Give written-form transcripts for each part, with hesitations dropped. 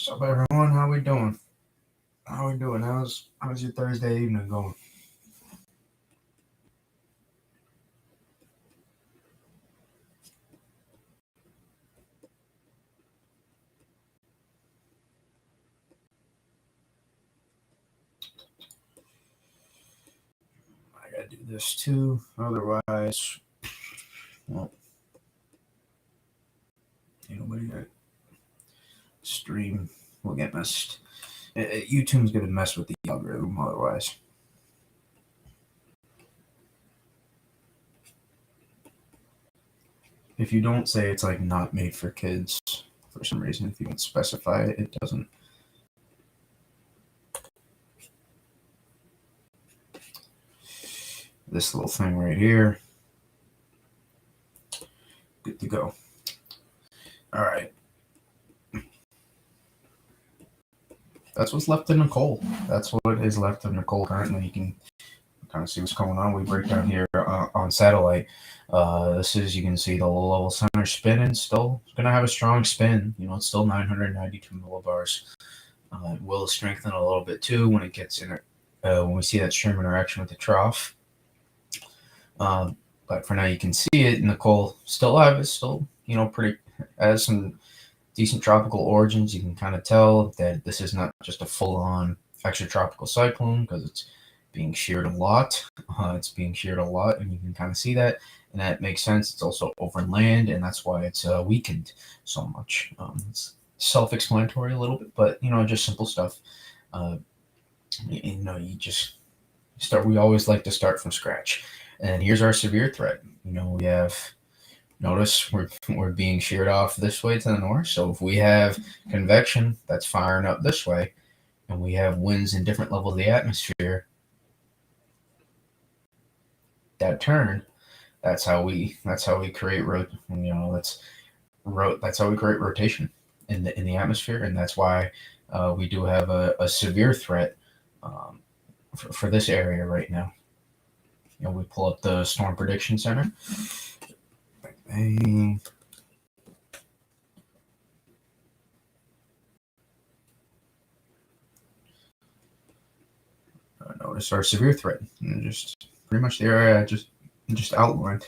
What's up, everyone? How we doing? How we doing? How's your Thursday evening going? I gotta do this too. Otherwise, well, nobody got stream will get messed. YouTube's gonna mess with the algorithm. Otherwise, if you don't say it's like not made for kids for some reason, if you don't specify it, it doesn't. This little thing right here, good to go. All right. That's what's left of Nicole. That's what is left of Nicole currently. You can kind of see what's going on. We break down here on satellite. This is, you can see the low level center spinning still. It's going to have a strong spin. It's still 992 millibars. It will strengthen a little bit too when it gets in it, when we see that stream interaction with the trough. But for now, you can see it. Nicole still have it, still, pretty, has some decent tropical origins. You can kind of tell that this is not just a full-on extratropical cyclone because it's being sheared a lot. It's being sheared a lot, and you can kind of see that, and that makes sense. It's also over land, and that's why it's weakened so much. It's self-explanatory a little bit, but just simple stuff. You just start. We always like to start from scratch, and here's our severe threat. We have. Notice we're being sheared off this way to the north. So if we have convection that's firing up this way, and we have winds in different levels of the atmosphere that turn, that's how we create that's how we create rotation in the atmosphere, and that's why we do have a severe threat for this area right now. We pull up the Storm Prediction Center. Notice our severe threat, and just pretty much the area I just outlined.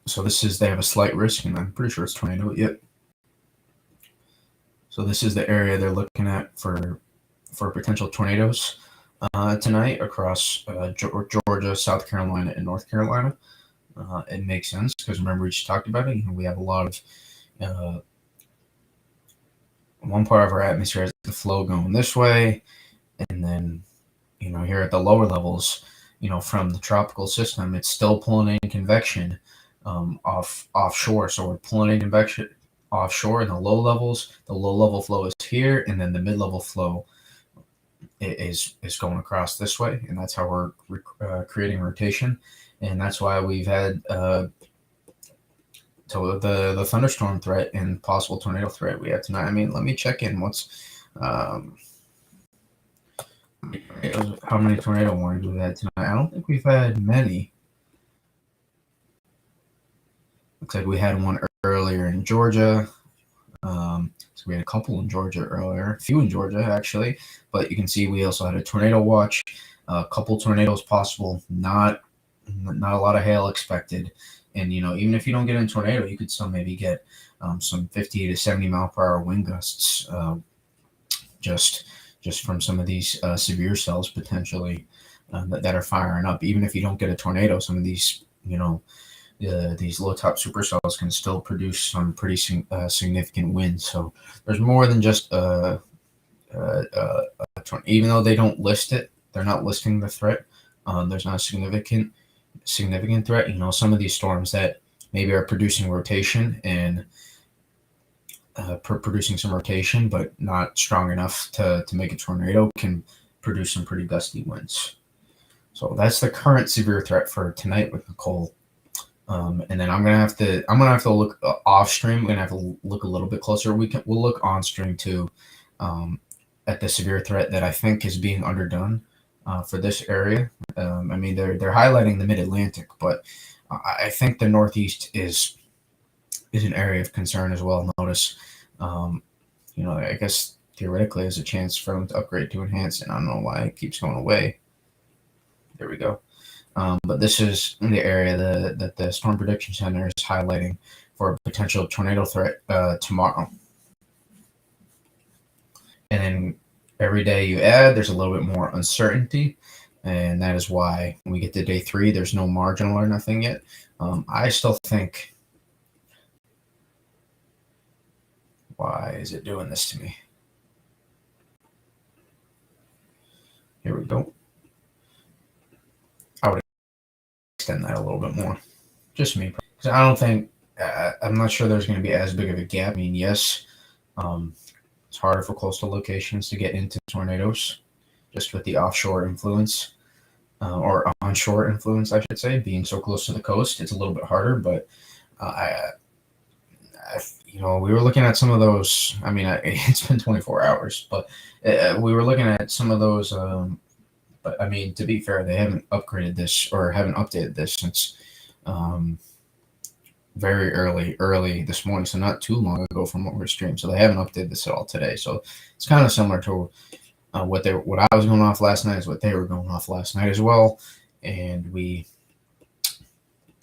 So they have a slight risk, and I'm pretty sure it's tornado yet. So this is the area they're looking at for potential tornadoes tonight across Georgia, South Carolina, and North Carolina. It makes sense because remember we just talked about it. We have a lot of one part of our atmosphere has the flow going this way, and then here at the lower levels, from the tropical system, it's still pulling in convection offshore. So we're pulling in convection offshore in the low levels. The low level flow is here, and then the mid level flow is going across this way, and that's how we're creating rotation. And that's why we've had the thunderstorm threat and possible tornado threat we have tonight. I mean, let me check in. How many tornado warnings we've had tonight? I don't think we've had many. Looks like we had one earlier in Georgia. So we had a couple in Georgia earlier, a few in Georgia actually, but you can see we also had a tornado watch, a couple tornadoes possible, not a lot of hail expected. And even if you don't get a tornado, you could still maybe get some 50 to 70 mile per hour wind gusts, just from some of these severe cells potentially that are firing up. Even if you don't get a tornado, some of these these low top supercells can still produce some pretty significant winds. So there's more than just even though they don't list it, they're not listing the threat. There's not a significant threat. Some of these storms that maybe are producing rotation and producing some rotation, but not strong enough to make a tornado, can produce some pretty gusty winds. So that's the current severe threat for tonight with Nicole. And then I'm gonna have to look off stream. We're gonna have to look a little bit closer. We'll look on stream too at the severe threat that I think is being underdone for this area. I mean, they're highlighting the Mid-Atlantic, but I think the Northeast is an area of concern as well. Notice I guess theoretically there's a chance for them to upgrade to enhanced, and I don't know why it keeps going away. There we go. But this is the area that the Storm Prediction Center is highlighting for a potential tornado threat tomorrow. And then every day you add, there's a little bit more uncertainty. And that is why when we get to day 3, there's no marginal or nothing yet. I still think, why is it doing this to me? Here we go. I would extend that a little bit more. Just me. Because I don't think, I'm not sure there's going to be as big of a gap. I mean, yes, it's harder for coastal locations to get into tornadoes just with the offshore influence. Or onshore influence, I should say, being so close to the coast, it's a little bit harder. But we were looking at some of those. I mean, it's been 24 hours, but we were looking at some of those. But I mean, to be fair, they haven't upgraded this or haven't updated this since very early this morning. So not too long ago from what we're streaming. So they haven't updated this at all today. So it's kind of similar to what I was going off last night is what they were going off last night as well, and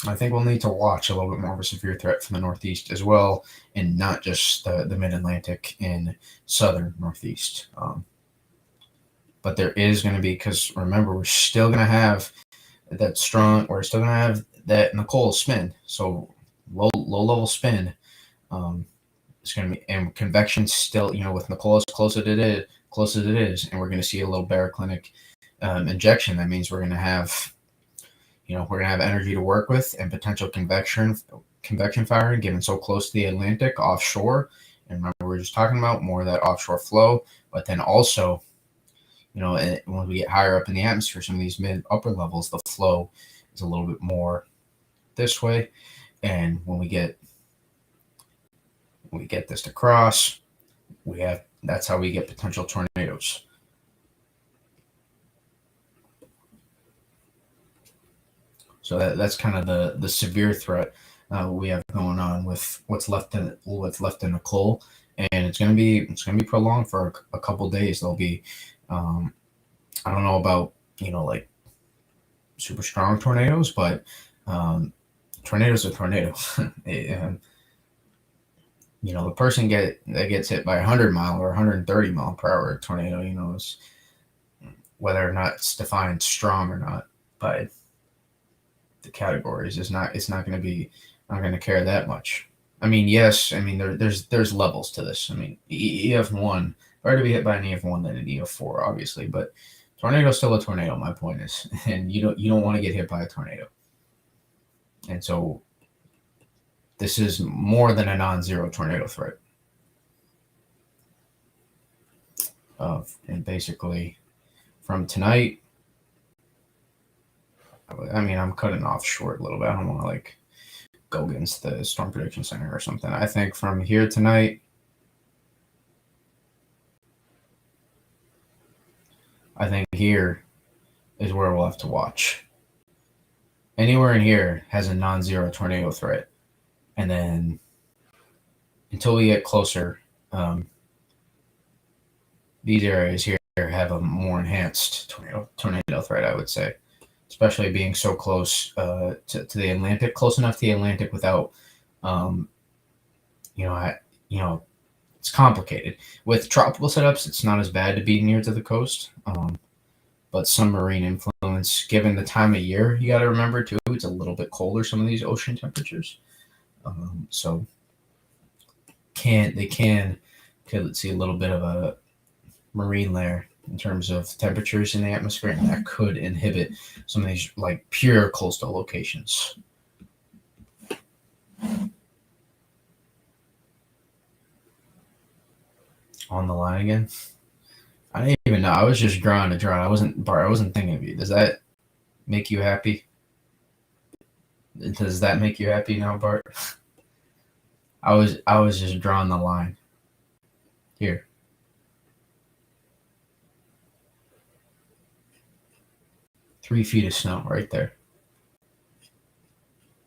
I think we'll need to watch a little bit more of a severe threat from the northeast as well, and not just the mid-Atlantic and southern northeast. But there is going to be, because remember, we're still going to have that strong. We're still going to have that Nicole spin, so low level spin. It's going to be, and convection still, with Nicole as close as it is, and we're going to see a little baroclinic injection. That means we're going to have, energy to work with and potential convection firing, given so close to the Atlantic offshore. And remember, we're just talking about more of that offshore flow, but then also, when we get higher up in the atmosphere, some of these mid-upper levels, the flow is a little bit more this way, and when we get this to cross, that's how we get potential tornadoes. So that's kind of the severe threat we have going on with what's left in Nicole, and it's gonna be prolonged for a couple days. There'll be I don't know about like super strong tornadoes, but tornadoes are tornadoes. The person that gets hit by 100-mile or 130-mile per hour tornado, is whether or not it's defined strong or not by the categories is not. It's not going to care that much. I mean, yes. I mean, there's levels to this. I mean, EF1, better to be hit by an EF1 than an EF4, obviously, but tornado's still a tornado. My point is, and you don't want to get hit by a tornado, and so this is more than a non-zero tornado threat. And basically, from tonight, I mean, I'm cutting off short a little bit. I don't want to go against the Storm Prediction Center or something. I think from here tonight, I think here is where we'll have to watch. Anywhere in here has a non-zero tornado threat. And then until we get closer, these areas here have a more enhanced tornado threat, I would say, especially being so close to the Atlantic, close enough to the Atlantic without, it's complicated. With tropical setups, it's not as bad to be near to the coast, but submarine influence, given the time of year, you got to remember too, it's a little bit colder, some of these ocean temperatures. So could see a little bit of a marine layer in terms of temperatures in the atmosphere, and that could inhibit some of these pure coastal locations. On the line again. I didn't even know. I was just drawing a draw. I wasn't thinking of you. Does that make you happy? Does that make you happy now, Bart? I was just drawing the line. Here. Three feet of snow right there.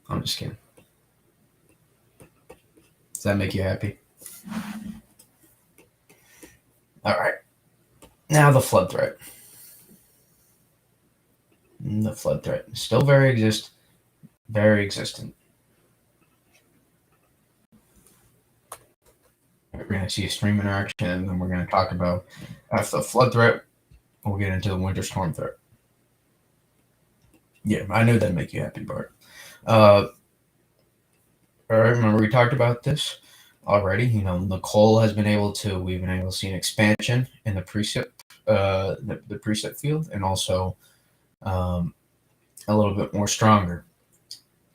I'm just kidding. Does that make you happy? All right. Now the flood threat. The flood threat still very existent. We're going to see a stream interaction, and then we're going to talk about after the flood threat. We'll get into the winter storm threat. Yeah, I knew that'd make you happy, Bart. All right, remember we talked about this already. Nicole has been able to. We've been able to see an expansion in the precip, the precip field, and also a little bit more stronger.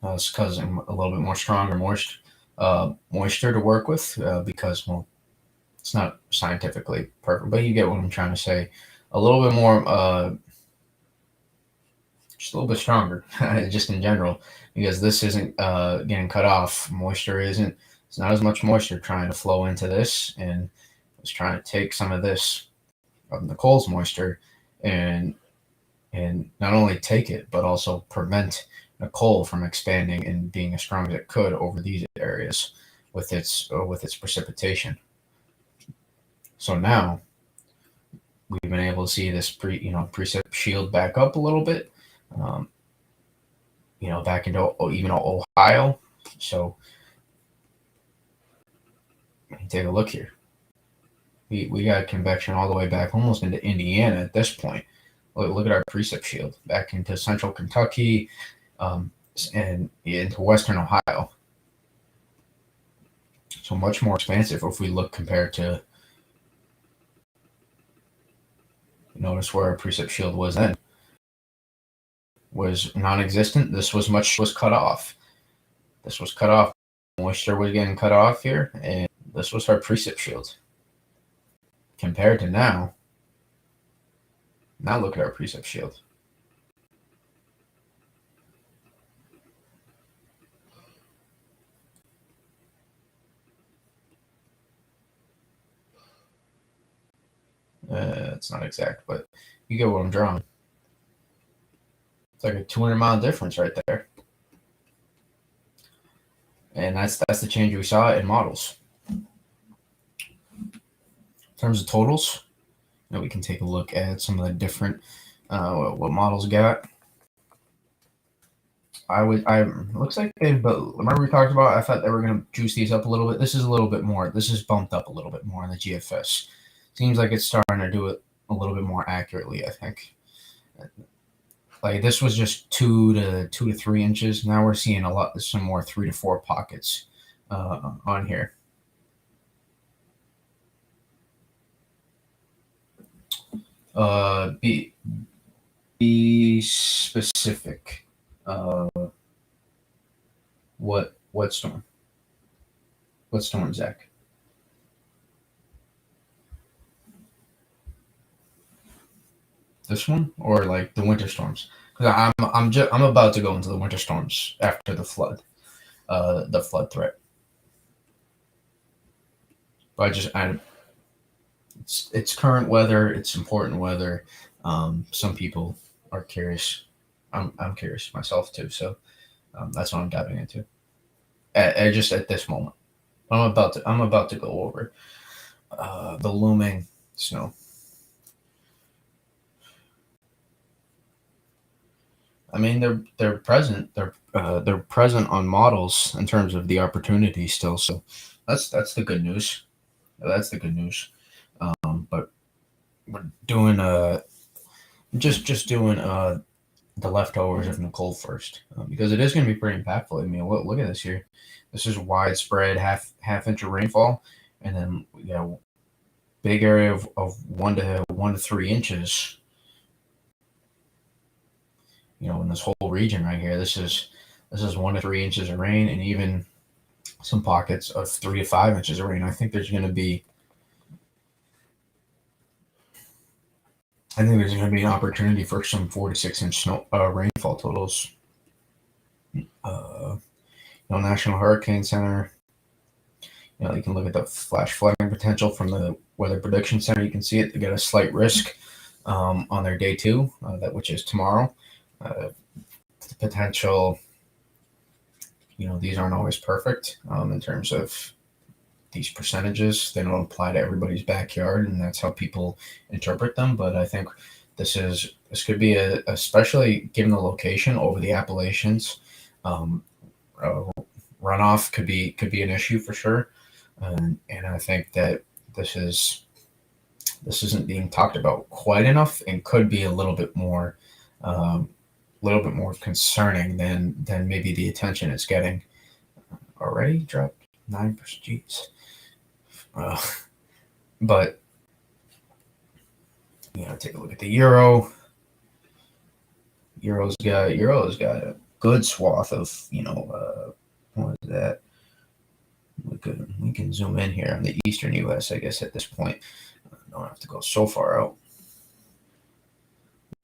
It's causing a little bit more stronger moisture to work with because, well, it's not scientifically perfect, but you get what I'm trying to say. A little bit more, just a little bit stronger, just in general, because this isn't getting cut off. Moisture isn't. It's not as much moisture trying to flow into this, and it's trying to take some of this of Nicole's moisture and not only take it, but also prevent Nicole from expanding and being as strong as it could over these areas with its precipitation. So now we've been able to see this precip shield back up a little bit, back into even Ohio. So take a look here. We got convection all the way back almost into Indiana at this point. Look at our precip shield back into central Kentucky and into western Ohio. So much more expansive if we look compared to, notice where our precip shield was then. Was non-existent. This was cut off. This was cut off. Moisture was getting cut off here, and this was our precip shield. Compared to now look at our precip shield. It's not exact, but you get what I'm drawing. It's like a 200-mile difference right there. And that's the change we saw in models. In terms of totals, we can take a look at some of the different what models got. Looks like but remember we talked about, I thought they were going to juice these up a little bit. This is a little bit more. This is bumped up a little bit more in the GFS. Seems like it's starting to do it a little bit more accurately, I think. Like this was just 2 to 3 inches. Now we're seeing some more 3 to 4 pockets on here. Be specific. What storm? What storm, Zach? This one or like the winter storms? Because I'm about to go into the winter storms after the flood threat. But it's current weather. It's important weather. Some people are curious. I'm curious myself too. So that's what I'm diving into. Just at this moment, I'm about to go over the looming snow. I mean, they're present. They're present on models in terms of the opportunity still. So that's the good news. That's the good news. But we're doing just doing the leftovers of Nicole first because it is going to be pretty impactful. I mean, look at this here. This is widespread half inch of rainfall, and then we got a big area of 1 to 3 inches. In this whole region right here, this is 1 to 3 inches of rain, and even some pockets of 3 to 5 inches of rain. I think there's going to be an opportunity for some 4 to 6 inch snow rainfall totals. National Hurricane Center. You can look at the flash flooding potential from the Weather Prediction Center. You can see it. They got a slight risk on their day 2, which is tomorrow. The potential, these aren't always perfect in terms of these percentages. They don't apply to everybody's backyard, and that's how people interpret them. But I think this could be especially given the location over the Appalachians. Um, uh, Runoff could be an issue for sure, and I think that this is this isn't being talked about quite enough, and could be um, a little bit more concerning than maybe the attention it's getting. Already dropped 9%. Jeez. Uh, but take a look at the euro. Euro's got a good swath of what is that? We can zoom in here on the eastern U.S. I guess at this point. Don't have to go so far out.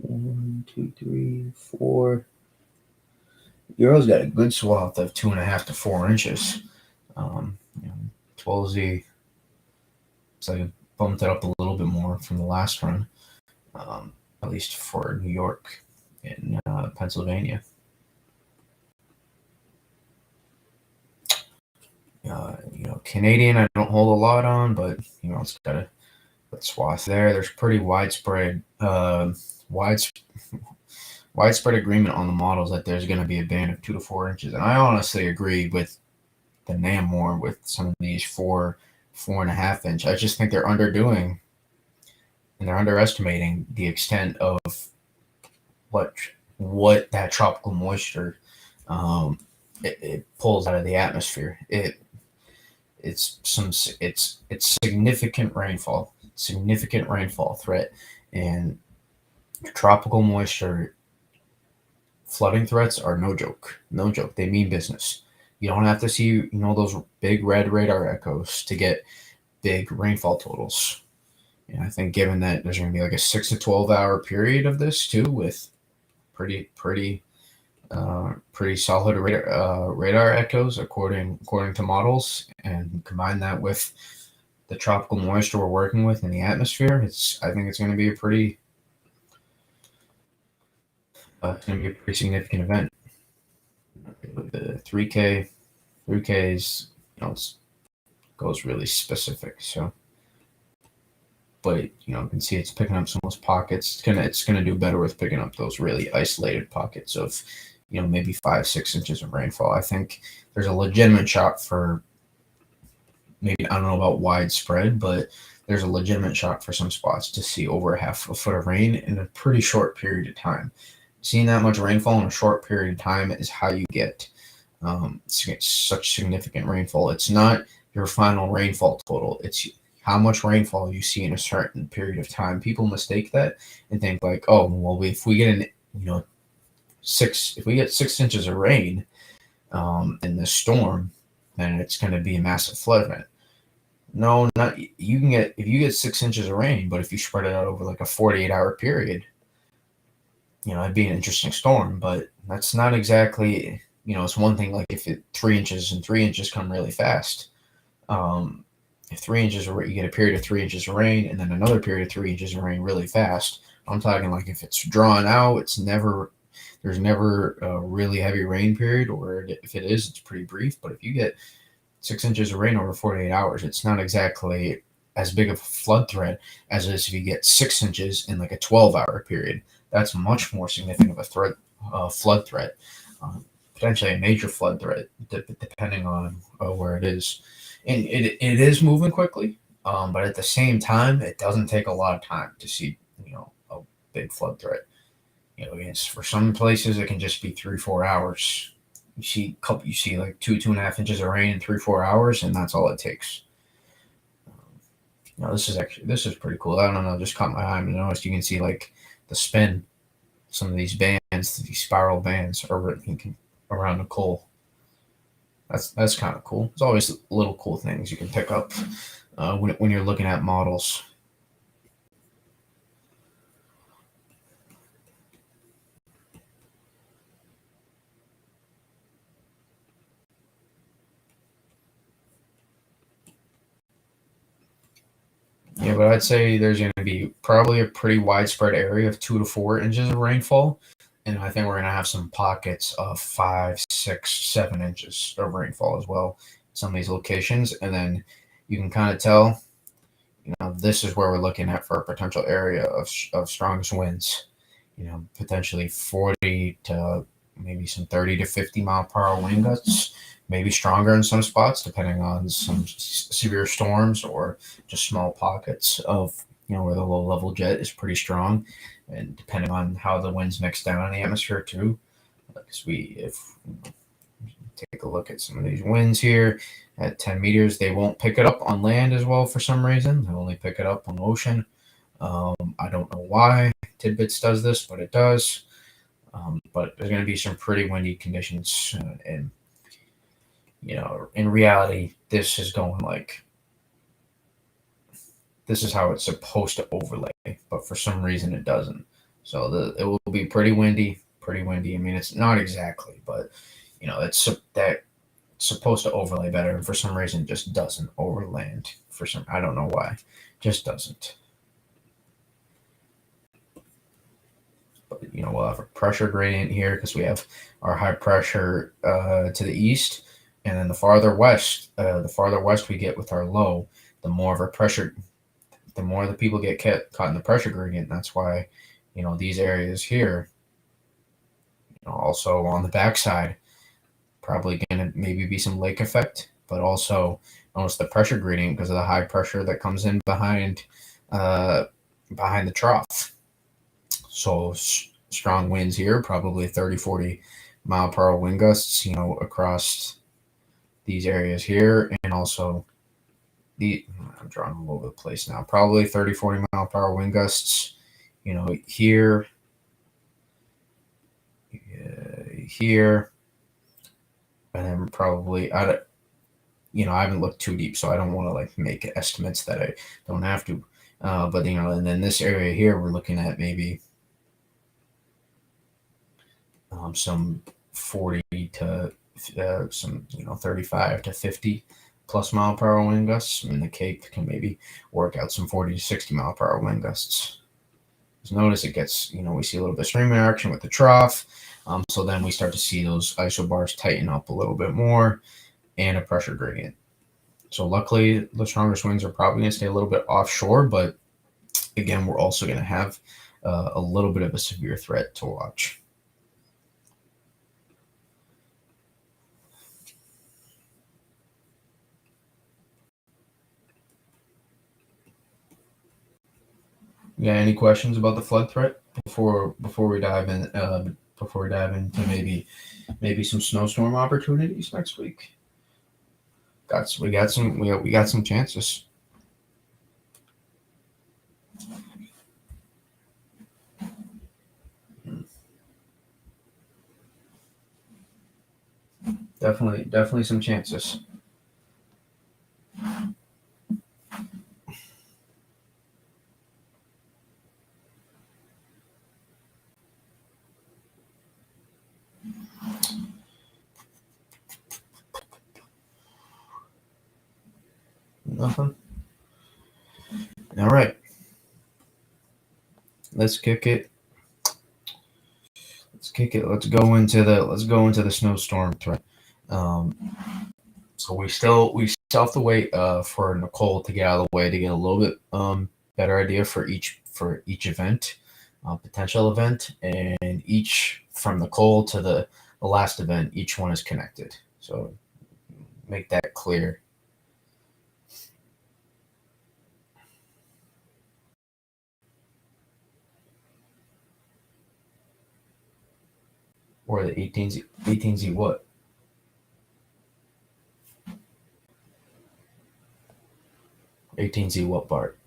1, 2, 3, 4. Euro's got a good swath of 2.5 to 4 inches. 12Z, so I bumped it up a little bit more from the last run, at least for New York and Pennsylvania. Canadian, I don't hold a lot on, but it's got a swath there. There's pretty widespread agreement on the models that there's going to be a band of 2 to 4 inches, and I honestly agree with the NAM more with some of these 4.5 inch. I just think they're underdoing and they're underestimating the extent of what that tropical moisture it pulls out of the atmosphere. It's significant rainfall threat, and tropical moisture flooding threats are no joke. They mean business. You don't have to see those big red radar echoes to get big rainfall totals. And I think given that there's going to be like a 6 to 12 hour period of this too, with pretty solid radar echoes according to models, and combine that with the tropical moisture we're working with in the atmosphere, I think it's going to be a pretty significant event. The 3K is goes really specific. So, but you can see it's picking up some of those pockets. It's gonna do better with picking up those really isolated pockets of maybe 5-6 inches of rainfall. I think there's a legitimate shot for, maybe I don't know about widespread, but there's a legitimate shot for some spots to see over half a foot of rain in a pretty short period of time. Seeing that much rainfall in a short period of time is how you get such significant rainfall. It's not your final rainfall total. It's how much rainfall you see in a certain period of time. People mistake that and think like, oh, well, if we get 6 inches of rain in this storm, then it's going to be a massive flood event. No, not you can get if you get 6 inches of rain, but if you spread it out over like a 48-hour period, it'd be an interesting storm. But that's not exactly, it's one thing like if 3 inches and 3 inches come really fast. If 3 inches of you get a period of 3 inches of rain and then another period of 3 inches of rain really fast. I'm talking like if it's drawn out, there's never a really heavy rain period, or if it is, it's pretty brief. But if you get 6 inches of rain over 48 hours, it's not exactly as big of a flood threat as it is if you get 6 inches in like a 12-hour period. That's much more significant of a flood threat, potentially a major flood threat, depending on where it is. And it is moving quickly, but at the same time, it doesn't take a lot of time to see a big flood threat. For some places it can just be 3-4 hours. You see like 2.5 inches of rain in 3-4 hours, and that's all it takes. This is pretty cool. I don't know, just caught my eye and noticed you can see like the spin. Some of these bands, these spiral bands, are around Nicole. That's kind of cool. There's always little cool things you can pick up when you're looking at models. Yeah, but I'd say there's going to be probably a pretty widespread area of 2 to 4 inches of rainfall, and I think we're going to have some pockets of 5, 6, 7 inches of rainfall as well. Some of these locations, and then you can kind of tell, this is where we're looking at for a potential area of strongest winds. Potentially 40 to maybe some 30 to 50 mile per hour wind gusts, maybe stronger in some spots, depending on some severe storms or just small pockets of, where the low level jet is pretty strong. And depending on how the winds mix down in the atmosphere too, because if take a look at some of these winds here at 10 meters, they won't pick it up on land as well for some reason. They'll only pick it up on ocean. I don't know why Tidbits does this, but it does. But there's going to be some pretty windy conditions, and in reality, this is how it's supposed to overlay, but for some reason it doesn't. So it will be pretty windy. Pretty windy. I mean, it's not exactly, but it's supposed to overlay better, and for some reason it just doesn't overland. I don't know why, just doesn't. But we'll have a pressure gradient here because we have our high pressure to the east, and then the farther west we get with our low, the more of our pressure, the more the people get caught in the pressure gradient. That's why these areas here, also on the backside, probably going to maybe be some lake effect, but also notice the pressure gradient because of the high pressure that comes in behind the trough. So strong winds here, probably 30, 40 mile per hour wind gusts, across these areas here. And also I'm drawing all over the place now, probably 30, 40 mile per hour wind gusts, here, here, and then probably I haven't looked too deep, so I don't want to make estimates that I don't have to. But and then this area here, we're looking at maybe some 40 to some 35 to 50 plus mile per hour wind gusts. I mean, the Cape can maybe work out some 40 to 60 mile per hour wind gusts. Just notice it gets, we see a little bit of stream interaction with the trough. So then we start to see those isobars tighten up a little bit more and a pressure gradient. So luckily, the strongest winds are probably going to stay a little bit offshore, but again, we're also going to have a little bit of a severe threat to watch. Yeah, any questions about the flood threat before we dive into maybe some snowstorm opportunities next week? We got some chances. Definitely some chances. Nothing. All right. Let's kick it. Let's go into the snowstorm threat. So we still have to wait for Nicole to get out of the way to get a little bit better idea for each event, potential event, and each from Nicole to the last event, each one is connected. So make that clear. Or the 18Z what? $18Z what part?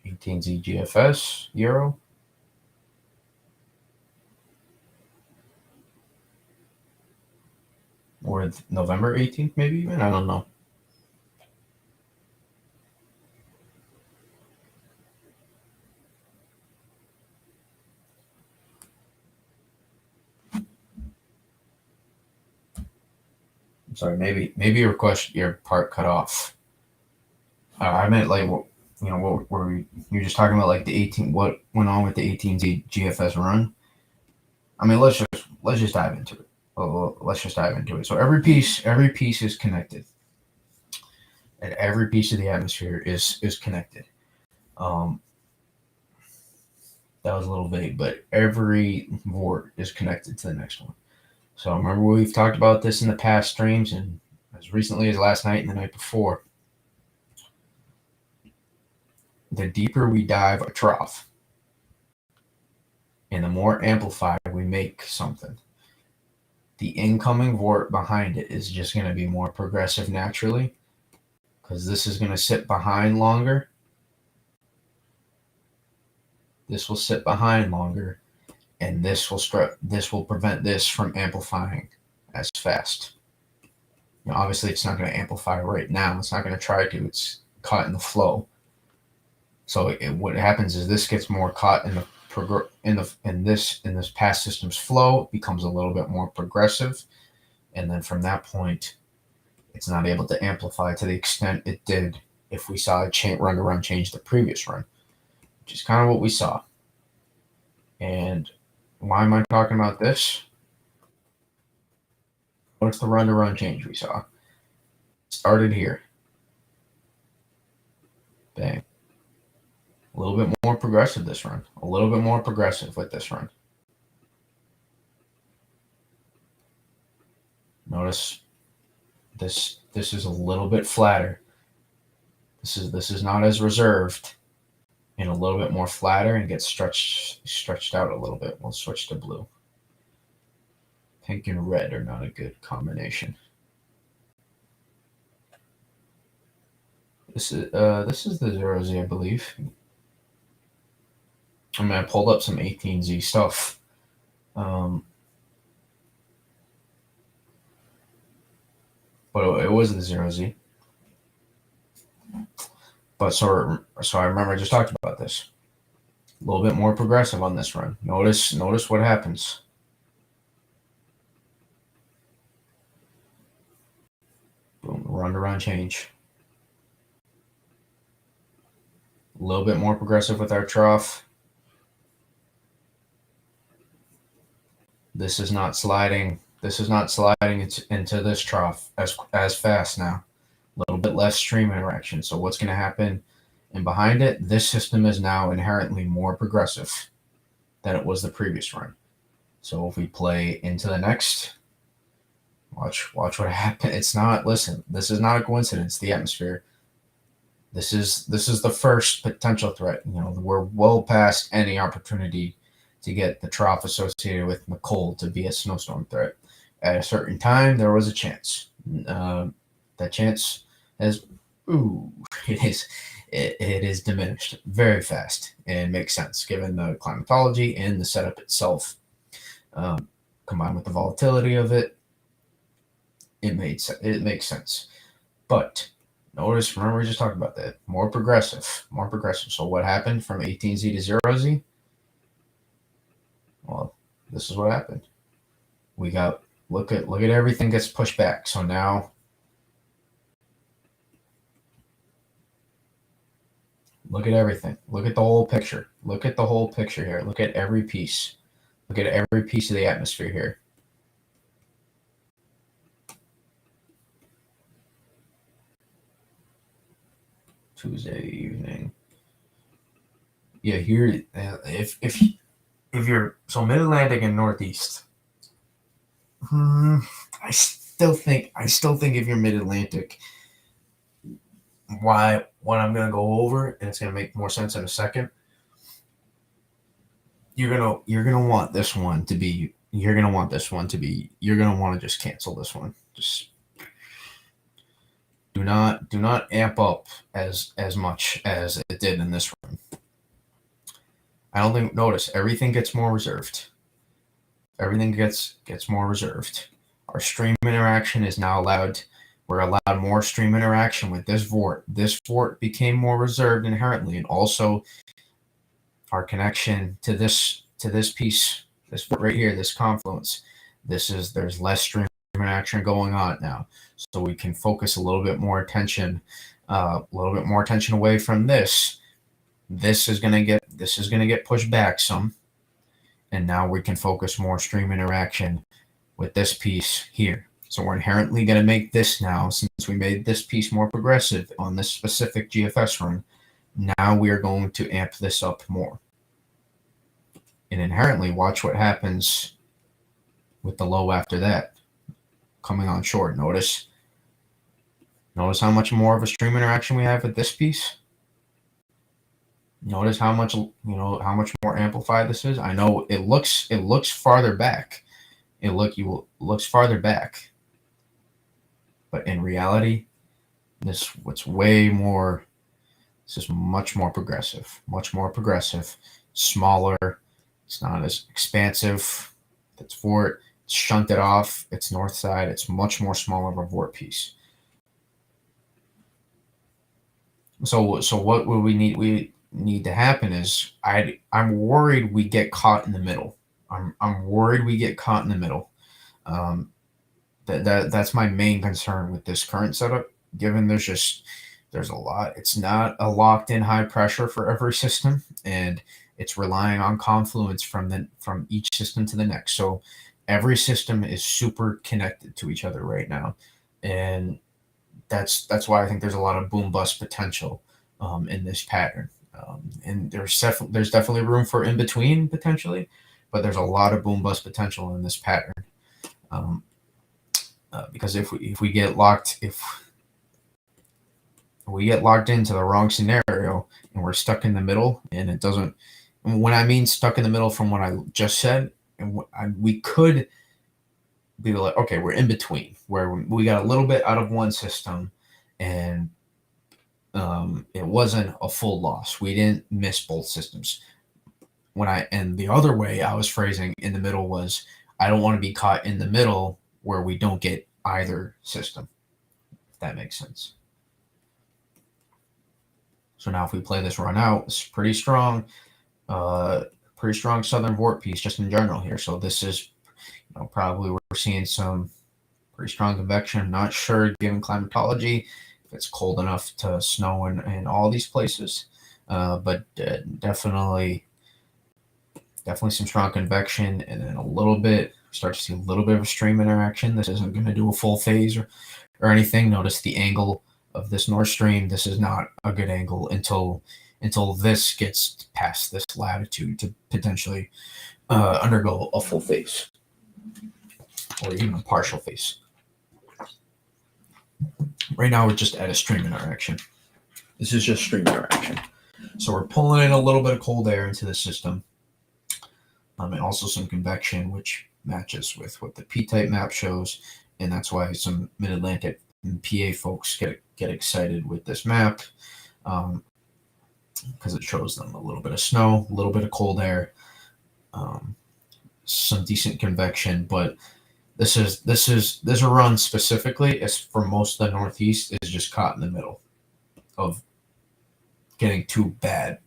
$18Z GFS Euro. Or November 18th, maybe even? I don't know. I'm sorry, maybe your part cut off. I meant what were you're just talking about, like the 18, what went on with the 18Z GFS run. I mean, let's just dive into it. Let's just dive into it. So every piece is connected, and every piece of the atmosphere is connected. Um, that was a little vague, but every vort is connected to the next one. So remember, we've talked about this in the past streams, and as recently as last night and the night before. The deeper we dive a trough, and the more amplified we make something, the incoming vort behind it is just going to be more progressive naturally, because this is going to sit behind longer. This will sit behind longer, and this will prevent this from amplifying as fast. Obviously, it's not going to amplify right now. It's not going to try to. It's caught in the flow. So what happens is this gets more caught in this past system's flow. It becomes a little bit more progressive, and then from that point, it's not able to amplify to the extent it did if we saw a run-to-run change the previous run, which is kind of what we saw. And why am I talking about this? What's the run-to-run change we saw? Started here. Bang. A little bit more progressive this run. A little bit more progressive with this run. Notice this is a little bit flatter. This is not as reserved, and a little bit more flatter, and gets stretched out a little bit. We'll switch to blue. Pink and red are not a good combination. This is the 0Z, I believe. I mean, I pulled up some 18Z stuff. But it was the 0Z. But so I remember I just talked about this. A little bit more progressive on this run. Notice what happens. Boom, run-to-run change. A little bit more progressive with our trough. This is not sliding. This is not sliding into this trough as fast now. A little bit less stream interaction. So what's going to happen? And behind it, this system is now inherently more progressive than it was the previous run. So if we play into the next, watch what happens. It's not. Listen, this is not a coincidence. The atmosphere. This is the first potential threat. We're well past any opportunity to get the trough associated with Nicole to be a snowstorm threat. At a certain time, there was a chance. That chance is, it is diminished very fast, and makes sense given the climatology and the setup itself. Combined with the volatility of it, it makes sense. But notice, remember we just talked about that. More progressive. So what happened from 18Z to 0Z? Well, this is what happened. We got look at everything gets pushed back. So now look at everything. Look at the whole picture. Look at the whole picture here. Look at every piece. Look at every piece of the atmosphere here. Tuesday evening. Yeah, here if you're so Mid-Atlantic and Northeast. I still think if you're Mid-Atlantic, what I'm gonna go over, and it's gonna make more sense in a second. You're gonna want this one to be. You're gonna want to just cancel this one. Just do not amp up as much as it did in this run. I don't think. Notice everything gets more reserved. Everything gets more reserved. Our stream interaction is now allowed. We're allowed more stream interaction with this vort. This vort became more reserved inherently, and also our connection to this piece, this right here, this confluence. There's less stream interaction going on now, so we can focus a little bit more attention a little bit more attention away from this. This is gonna get pushed back some, and now we can focus more stream interaction with this piece here. So we're inherently going to make this now, since we made this piece more progressive on this specific GFS run, now we are going to amp this up more. And inherently, watch what happens with the low after that, coming on short. Notice how much more of a stream interaction we have with this piece. Notice how much, how much more amplified this is. I know it looks farther back. It looks farther back, but in reality, this is much more progressive, smaller. It's not as expansive. It's vort. It's shunted off. It's north side. It's much more smaller of a vort piece. So what would we need? We need to happen is I'm worried we get caught in the middle. I'm worried we get caught in the middle. That's my main concern with this current setup. Given there's a lot. It's not a locked in high pressure for every system, and it's relying on confluence from each system to the next. So every system is super connected to each other right now, and that's why I think there's a lot of boom bust potential in this pattern. And there's definitely room for in between potentially, but there's a lot of boom bust potential in this pattern. Because if we get locked into the wrong scenario and we're stuck in the middle, and it doesn't. When I mean stuck in the middle from what I just said, and we could be like, okay, we're in between, where we got a little bit out of one system, and it wasn't a full loss. We didn't miss both systems. And the other way I was phrasing in the middle was, I don't want to be caught in the middle where we don't get either system, if that makes sense. So now if we play this run out, it's pretty strong southern vort piece just in general here. So this is, probably we're seeing some pretty strong convection. Not sure, given climatology, if it's cold enough to snow in all these places, but definitely some strong convection, and then start to see a little bit of a stream interaction. This isn't going to do a full phase or anything. Notice the angle of this North Stream. This is not a good angle until this gets past this latitude to potentially undergo a full phase or even a partial phase. Right now we're just at a stream interaction. This is just stream interaction. So we're pulling in a little bit of cold air into the system, and also some convection, which matches with what the P-type map shows, and that's why some Mid-Atlantic and PA folks get excited with this map, because it shows them a little bit of snow, a little bit of cold air, some decent convection. But this run specifically is for most of the Northeast is just caught in the middle of getting two bad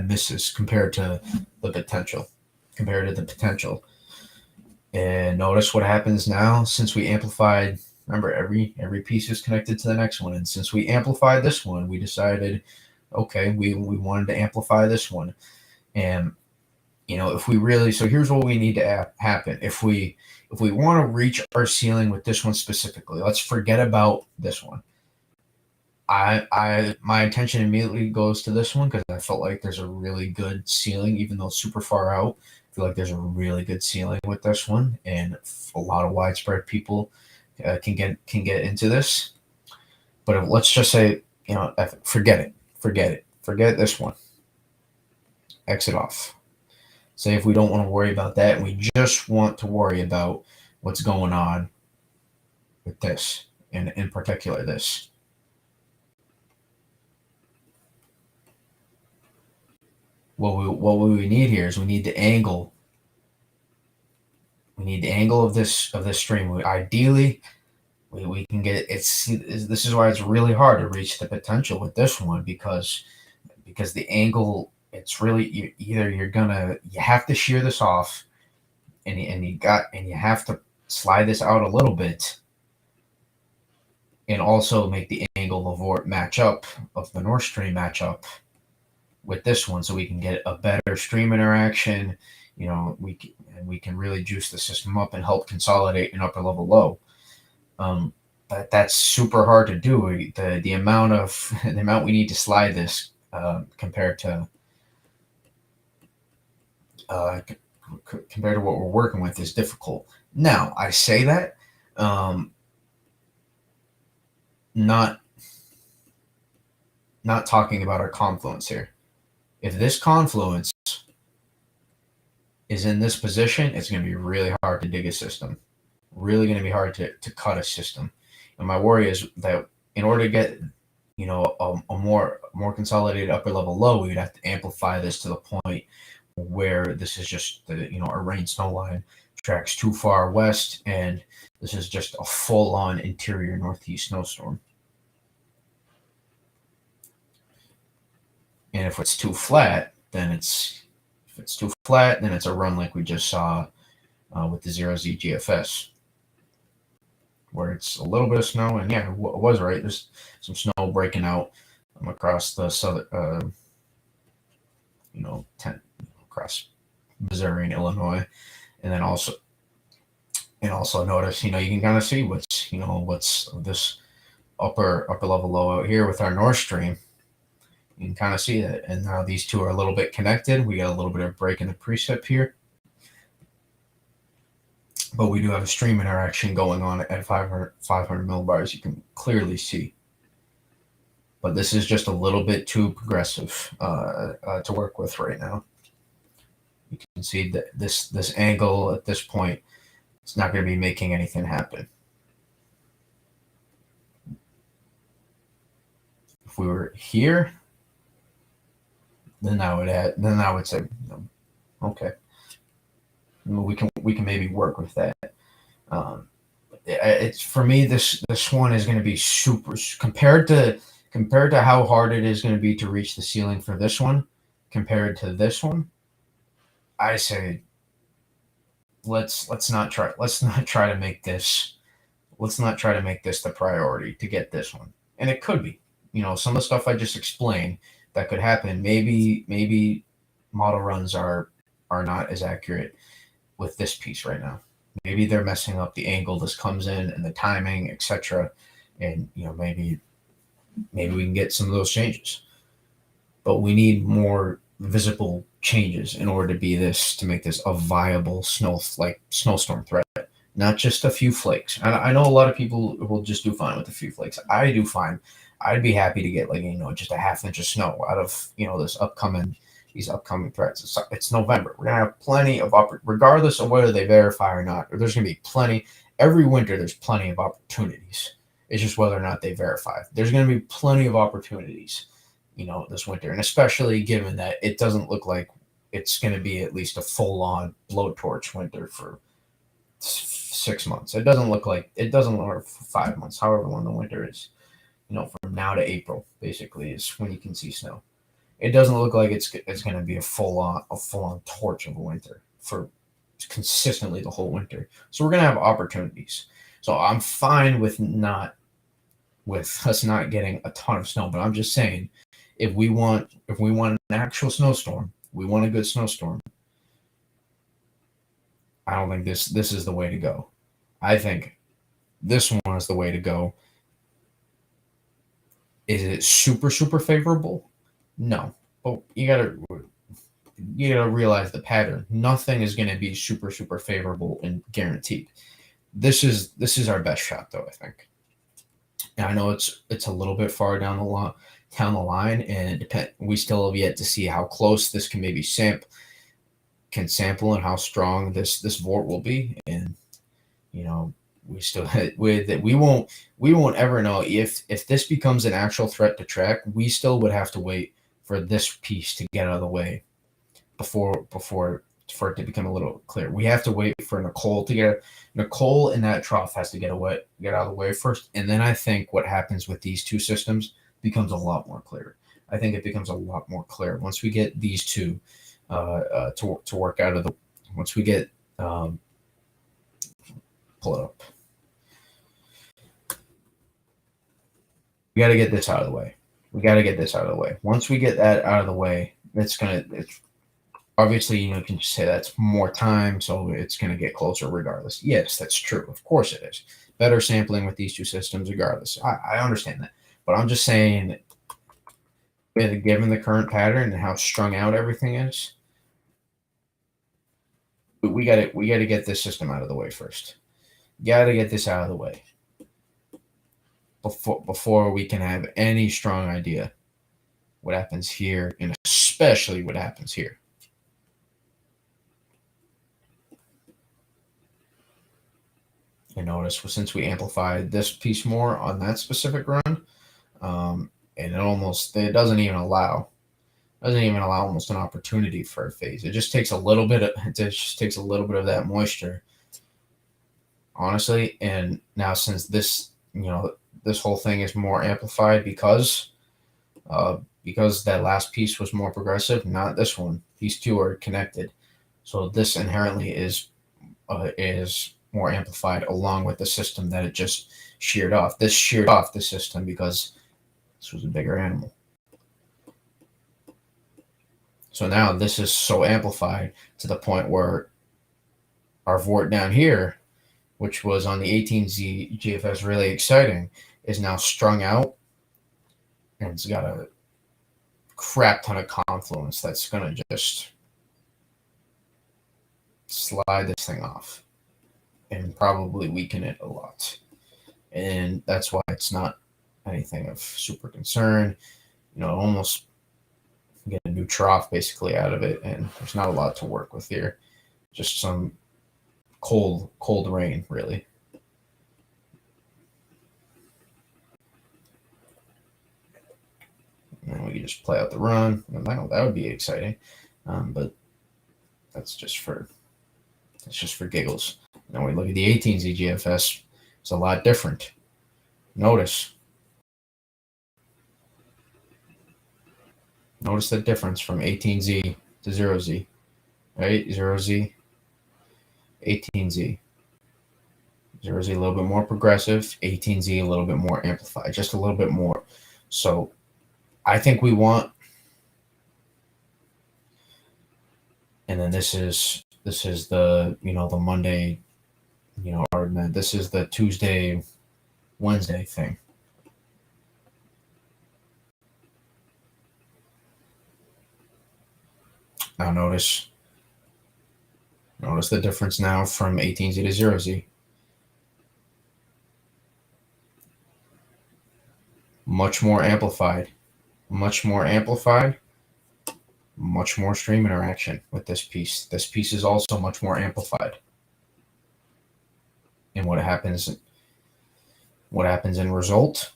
misses compared to the potential. And notice what happens now since we amplified. Remember, every piece is connected to the next one, and since we amplified this one, we decided, okay, we wanted to amplify this one. And if we really, so here's what we need to happen. If we want to reach our ceiling with this one specifically, let's forget about this one. My attention immediately goes to this one because I felt like there's a really good ceiling, even though it's super far out. I feel like there's a really good ceiling with this one, and a lot of widespread people can get into this. But let's just say, forget this one. Exit off. Say if we don't want to worry about that, and we just want to worry about what's going on with this, and in particular this. What we need here is we need the angle. We need the angle of this stream. Ideally, we can get it. This is why it's really hard to reach the potential with this one, because the angle, it's really you have to shear this off, and you have to slide this out a little bit, and also make the angle of vort match up, of the North Stream match up with this one, so we can get a better stream interaction. We can really juice the system up and help consolidate an upper level low. But that's super hard to do. The amount we need to slide this compared to what we're working with is difficult. Now I say that not talking about our confluence here. If this confluence is in this position, it's going to be really hard to dig a system. Really going to be hard to cut a system. And my worry is that in order to get a more consolidated upper level low, we'd have to amplify this to the point where this is just a rain snow line tracks too far west, and this is just a full on interior northeast snowstorm. And if it's too flat, then it's a run like we just saw with the 0Z GFS, where it's a little bit of snow, and yeah, it was right. There's some snow breaking out across the southern, across Missouri and Illinois, and then also notice, you can kind of see what's this upper level low out here with our North Stream. You can kind of see that, and now these two are a little bit connected. We got a little bit of break in the precip here, but we do have a stream interaction going on at 500 millibars. You can clearly see, but this is just a little bit too progressive to work with right now. You can see that this angle at this point, it's not going to be making anything happen. If we were here, then I would say, okay, we can maybe work with that. It's for me, this one is going to be super compared to how hard it is going to be to reach the ceiling for this one compared to this one. I say let's not try to make this the priority to get this one. And it could be, some of the stuff I just explained that could happen. Maybe model runs are not as accurate with this piece right now. Maybe they're messing up the angle this comes in and the timing, etc. And maybe we can get some of those changes. But we need more visible changes in order to make this a viable snowstorm threat, not just a few flakes. I know a lot of people will just do fine with a few flakes. I do fine. I'd be happy to get just a half inch of snow out of these upcoming threats. It's November. We're gonna have plenty of regardless of whether they verify or not. There's gonna be plenty every winter. There's plenty of opportunities. It's just whether or not they verify. There's gonna be plenty of opportunities, this winter, and especially given that it doesn't look like it's gonna be at least a full-on blowtorch winter for 6 months. It doesn't look like for 5 months. However long the winter is. From now to April, basically, is when you can see snow. It doesn't look like it's going to be a full on torch of a winter for consistently the whole winter. So we're going to have opportunities. So I'm fine with us not getting a ton of snow, but I'm just saying, if we want an actual snowstorm, we want a good snowstorm. I don't think this is the way to go. I think this one is the way to go. Is it super, super favorable? No. But you gotta realize the pattern. Nothing is gonna be super, super favorable and guaranteed. This is our best shot, though, I think. And I know it's a little bit far down the line, and we still have yet to see how close this can maybe sample and how strong this vort will be. And we won't ever know if this becomes an actual threat to track. We still would have to wait for this piece to get out of the way before for it to become a little clear. We have to wait for Nicole in that trough has to get out of the way first, and then I think what happens with these two systems becomes a lot more clear. I think it becomes a lot more clear once we get these two to work out of the. Once we get pull it up. We got to get this out of the way. We got to get this out of the way. Once we get that out of the way, it's obviously, you can just say that's more time, so it's going to get closer regardless. Yes, that's true. Of course it is. Better sampling with these two systems regardless. I understand that. But I'm just saying, given the current pattern and how strung out everything is, we got to get this system out of the way first. Got to get this out of the way before we can have any strong idea what happens here, and especially what happens here. And notice, since we amplified this piece more on that specific run, and it doesn't even allow almost an opportunity for a phase. It just takes a little bit of that moisture, honestly. And now, since this whole thing is more amplified because that last piece was more progressive, not this one. These two are connected, so this inherently is more amplified along with the system that it just sheared off. This sheared off the system because this was a bigger animal. So now this is so amplified to the point where our vort down here, which was on the 18Z GFS really exciting, is now strung out, and it's got a crap ton of confluence that's going to just slide this thing off and probably weaken it a lot. And that's why it's not anything of super concern. Almost get a new trough basically out of it, and there's not a lot to work with here. Just some cold rain, really. And we can just play out the run. That would be exciting, but that's just for giggles. Now we look at the 18Z GFS. It's a lot different. Notice the difference from 18Z to 0Z, right? 0Z, 18Z. 0Z a little bit more progressive, 18Z a little bit more amplified, just a little bit more. So I think we want, and then this is the the Monday, or this is the Tuesday, Wednesday thing. Now notice the difference now from 18Z to 0Z. Much more amplified, much more stream interaction with this piece. This piece is also much more amplified. And what happens in result?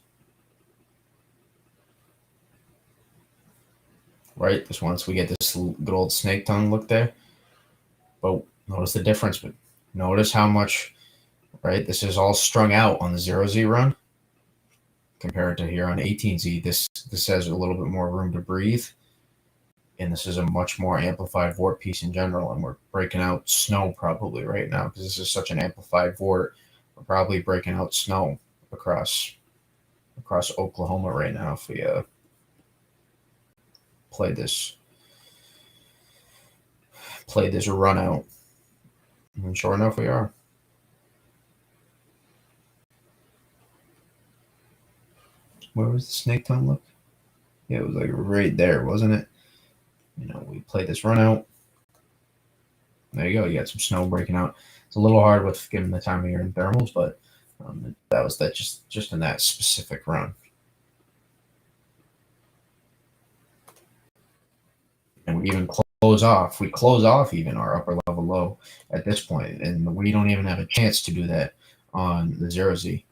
Right? Once we get this good old snake tongue look there. But notice the difference. But notice how much, right? This is all strung out on the 0Z run compared to here on 18Z. This has a little bit more room to breathe. And this is a much more amplified vort piece in general. And we're breaking out snow probably right now because this is such an amplified vort. We're probably breaking out snow across Oklahoma right now if we play this run out. And sure enough, we are. Where was the snake tongue look? Yeah, it was like right there, wasn't it? We played this run out. There you go. You got some snow breaking out. It's a little hard with given the time of year in thermals, but that was just in that specific run. And we even close off even our upper level low at this point, and we don't even have a chance to do that on the 0Z.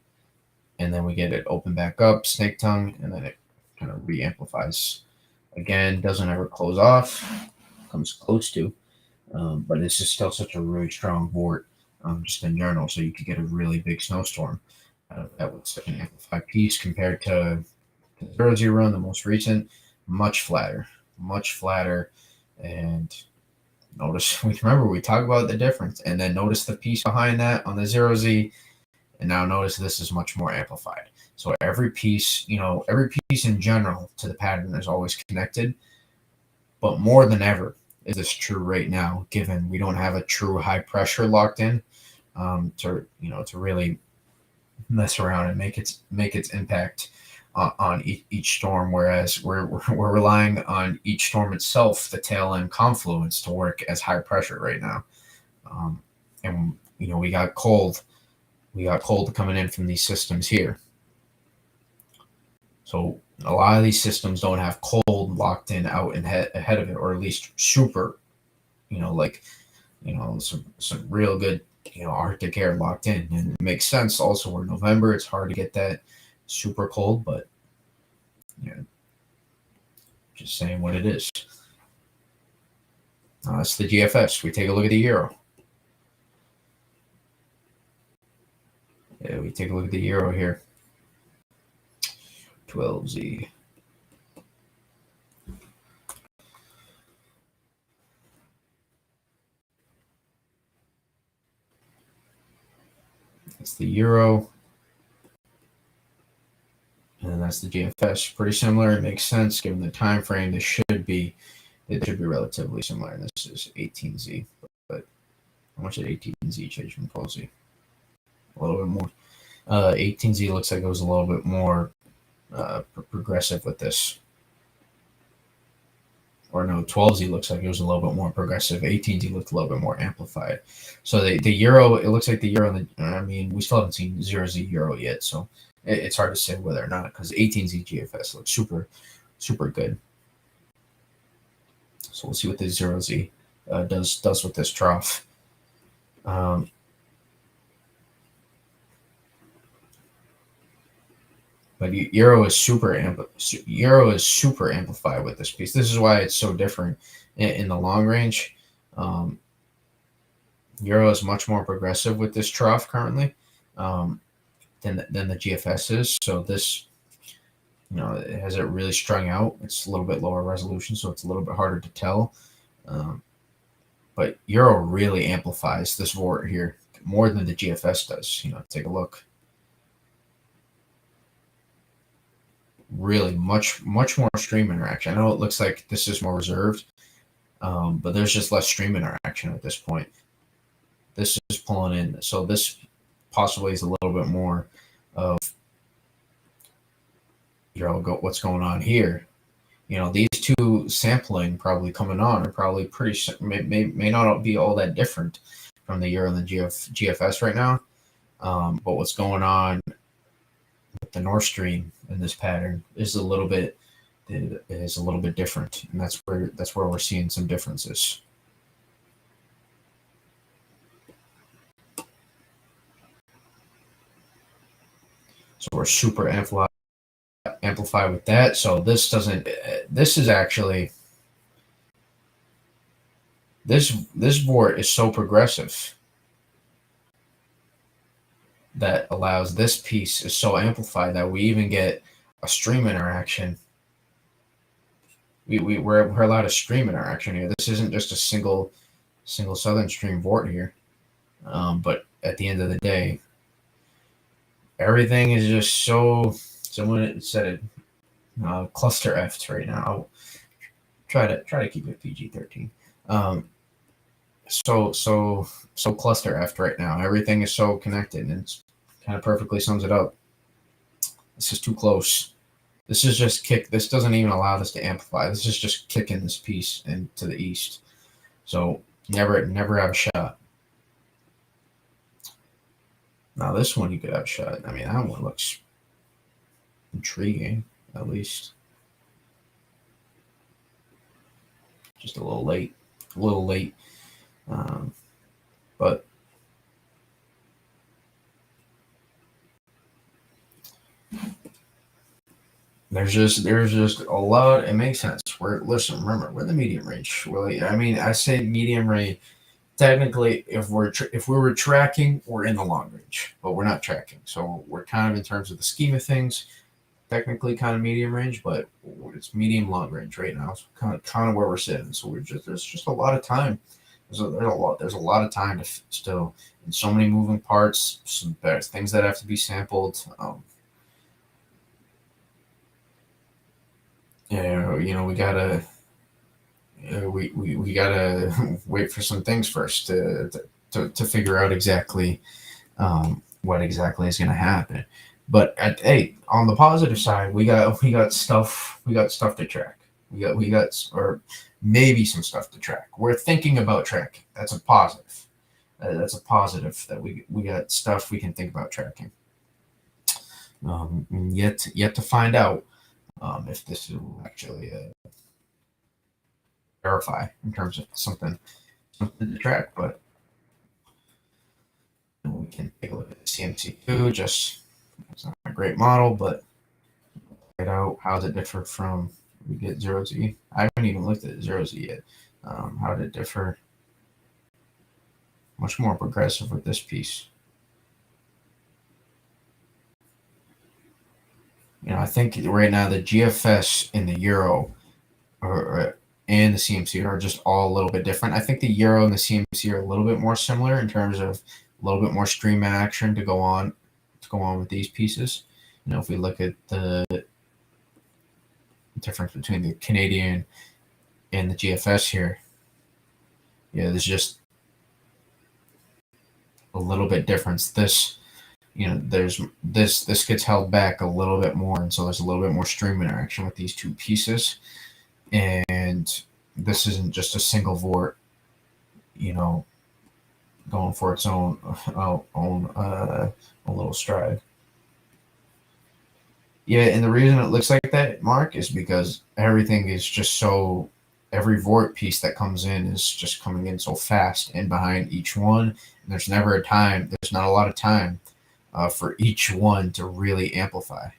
And then we get it open back up, snake tongue, and then it kind of re-amplifies again. Doesn't ever close off, comes close to, but it's just still such a really strong vort, just in general. So you could get a really big snowstorm that was such an amplified piece compared to the 0Z run, the most recent, much flatter. And notice, remember we talked about the difference, and then notice the piece behind that on the 0Z And now notice this is much more amplified. So every piece, every piece in general to the pattern is always connected. But more than ever is this true right now, given we don't have a true high pressure locked in to really mess around and make its impact on each storm. Whereas we're relying on each storm itself, the tail end confluence, to work as high pressure right now. And we got cold coming in from these systems here. So a lot of these systems don't have cold locked in out and ahead of it, or at least super, some real good, Arctic air locked in. And it makes sense. Also, we're November. It's hard to get that super cold, but just saying what it is. That's the GFS. We take a look at the euro. Yeah, we take a look at the euro here. 12Z. That's the euro. And that's the GFS. Pretty similar. It makes sense given the time frame. It should be relatively similar. And this is 18Z. But how much did 18Z change from 12Z? A little bit more. 18Z looks like it was a little bit more progressive with this. Or no, 12Z looks like it was a little bit more progressive. 18Z looked a little bit more amplified. So the euro, it looks like the euro, we still haven't seen 0Z euro yet, so it's hard to say whether or not, because 18Z GFS looks super, super good. So we'll see what the 0Z does with this trough. But euro is super amplified with this piece. This is why it's so different in the long range. Euro is much more progressive with this trough currently than the GFS is. So this, it has it really strung out. It's a little bit lower resolution, so it's a little bit harder to tell. But euro really amplifies this vort here more than the GFS does. Take a look. Really much more stream interaction. I know it looks like this is more reserved, but there's just less stream interaction at this point. This is pulling in, so this possibly is a little bit more of what's going on here. These two sampling probably coming on are probably may not be all that different from the euro and the GFS right now, but what's going on with the North Stream in this pattern is a little bit different, and that's where we're seeing some differences. So we're super amplified with that. So this vort is so progressive that allows this piece is so amplified that we even get a stream interaction. We're allowed a stream interaction here. This isn't just a single southern stream vort here. But at the end of the day, everything is just so. Someone said it, cluster F's right now. I'll try to keep it PG-13. So cluster F right now. Everything is so connected, and it's kind of perfectly sums it up. This is too close. This is just kick. This doesn't even allow this to amplify. This is just kicking this piece into the east. So never have a shot. Now this one you could have a shot. That one looks intriguing, at least. Just a little late. But there's just a lot. It makes sense. Remember, we're the medium range. I say medium range. Technically, if we were tracking, we're in the long range, but we're not tracking. So we're kind of, in terms of the scheme of things, technically kind of medium range, but it's medium long range right now. It's kind of where we're sitting. So there's just a lot of time There's a lot of time to still, and so many moving parts. There's things that have to be sampled. We gotta we gotta wait for some things first to figure out exactly what exactly is going to happen. But hey, on the positive side, we got stuff to track. We got or maybe some stuff to track. We're thinking about tracking. That's a positive. That's a positive that we got stuff we can think about tracking. Yet to find out if this will actually verify in terms of something to track, but we can take a look at the CMC2. Just it's not a great model, but check it out. How does it differ from we get 0Z? I haven't even looked at 0Z yet. How did it differ? Much more progressive with this piece. I think right now the GFS and the Euro and the CMC are just all a little bit different. I think the Euro and the CMC are a little bit more similar in terms of a little bit more stream action to go on with these pieces. If we look at the difference between the Canadian and the GFS here, there's just a little bit difference. There's this gets held back a little bit more, and so there's a little bit more stream interaction with these two pieces. And this isn't just a single vort, going for its own little stride. Yeah, and the reason it looks like that, Mark, is because everything is just so. Every vort piece that comes in is just coming in so fast in behind each one. And there's never a time. There's not a lot of time for each one to really amplify.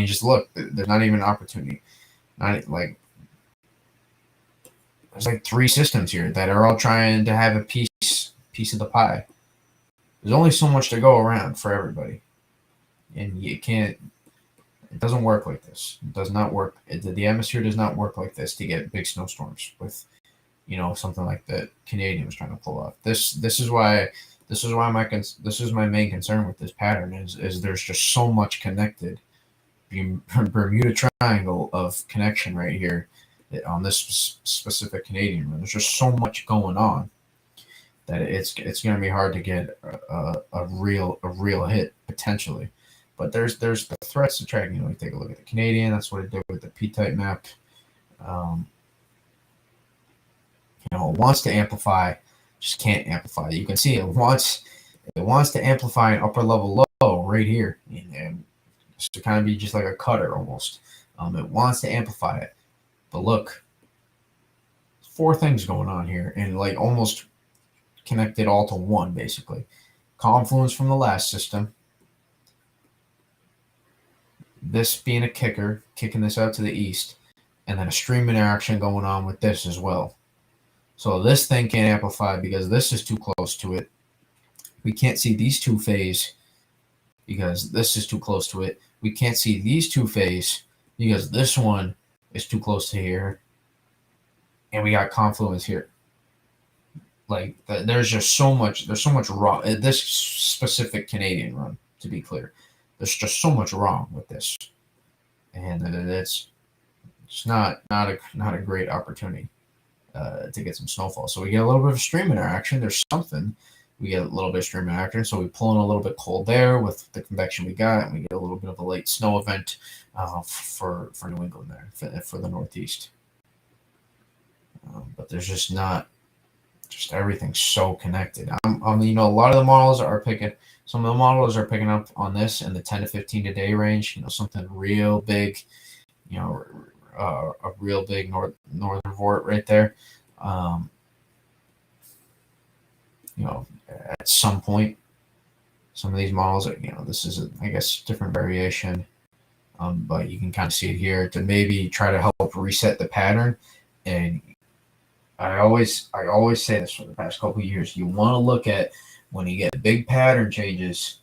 Just look. There's not even an opportunity. Not like there's like 3 systems here that are all trying to have a piece of the pie. There's only so much to go around for everybody, and you can't. It doesn't work like this. It does not work. The atmosphere does not work like this to get big snowstorms with, something like that Canadian was trying to pull off. This is why my main concern with this pattern is there's just so much connected Bermuda Triangle of connection right here on this specific Canadian run. There's just so much going on that it's going to be hard to get a real hit potentially. But there's the threats to track. We take a look at the Canadian. That's what it did with the P-type map. It wants to amplify, just can't amplify. You can see it wants to amplify an upper level low right here, and to kind of be just like a cutter almost. It wants to amplify it, but look, 4 things going on here, and like almost connected all to one basically. Confluence from the last system. This being a kicker, kicking this out to the east, and then a stream interaction going on with this as well. So this thing can't amplify because this is too close to it. We can't see these 2 phase because this is too close to it. We can't see these 2 phase because this one is too close to here. And we got confluence here. Like there's so much wrong. This specific Canadian run, to be clear. There's just so much wrong with this, and it's not a great opportunity to get some snowfall. So we get a little bit of stream interaction. There's something. We get a little bit of stream interaction, so we pull in a little bit cold there with the convection we got, and we get a little bit of a late snow event for New England there for the Northeast. But there's just not. Just everything's so connected. A lot of the models are picking. Some of the models are picking up on this in the 10 to 15 a day range. Something real big. A real big northern vort right there. At some point, some of these models are. This is I guess different variation. But you can kind of see it here to maybe try to help reset the pattern. And I always say this for the past couple of years. You want to look at when you get big pattern changes.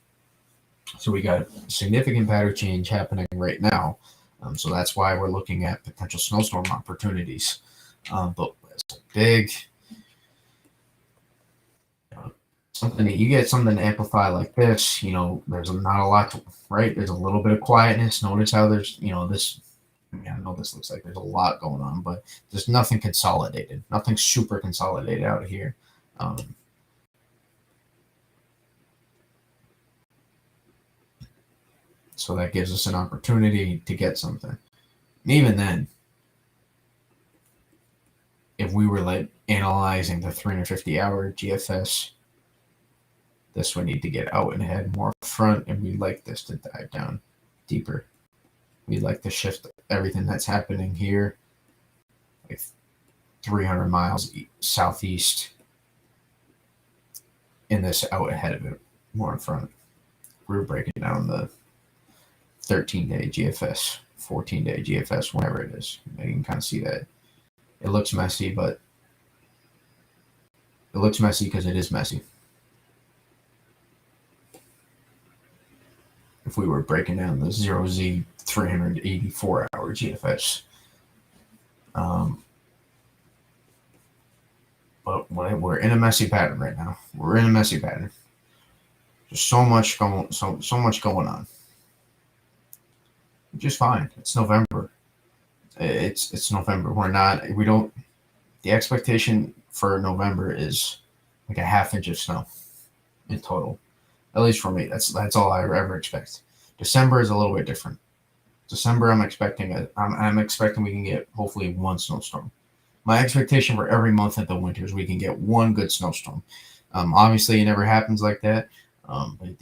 So we got a significant pattern change happening right now. So that's why we're looking at potential snowstorm opportunities. But it's a something that you get something to amplify like this, there's not a lot to, right? There's a little bit of quietness. Notice how there's, this, I know this looks like there's a lot going on, but there's nothing consolidated, nothing super consolidated out of here. So that gives us an opportunity to get something. And even then, if we were like analyzing the 350-hour GFS, this would need to get out and head more front, and we'd like this to dive down deeper. We'd like to shift everything that's happening here, like 300 miles southeast, in this out ahead of it, more in front. We're breaking down the 13-day GFS, 14-day GFS, whatever it is. You can kind of see that. It looks messy, but it looks messy because it is messy. If we were breaking down the 0Z 384-hour GFS. But we're in a messy pattern right now. We're in a messy pattern. There's so much going on. Which is fine. It's November. It's November. The expectation for November is like a half inch of snow in total. At least for me. That's all I ever expect. December is a little bit different. December, I'm expecting we can get hopefully one snowstorm. My expectation for every month of the winter is we can get one good snowstorm. Obviously, it never happens like that. But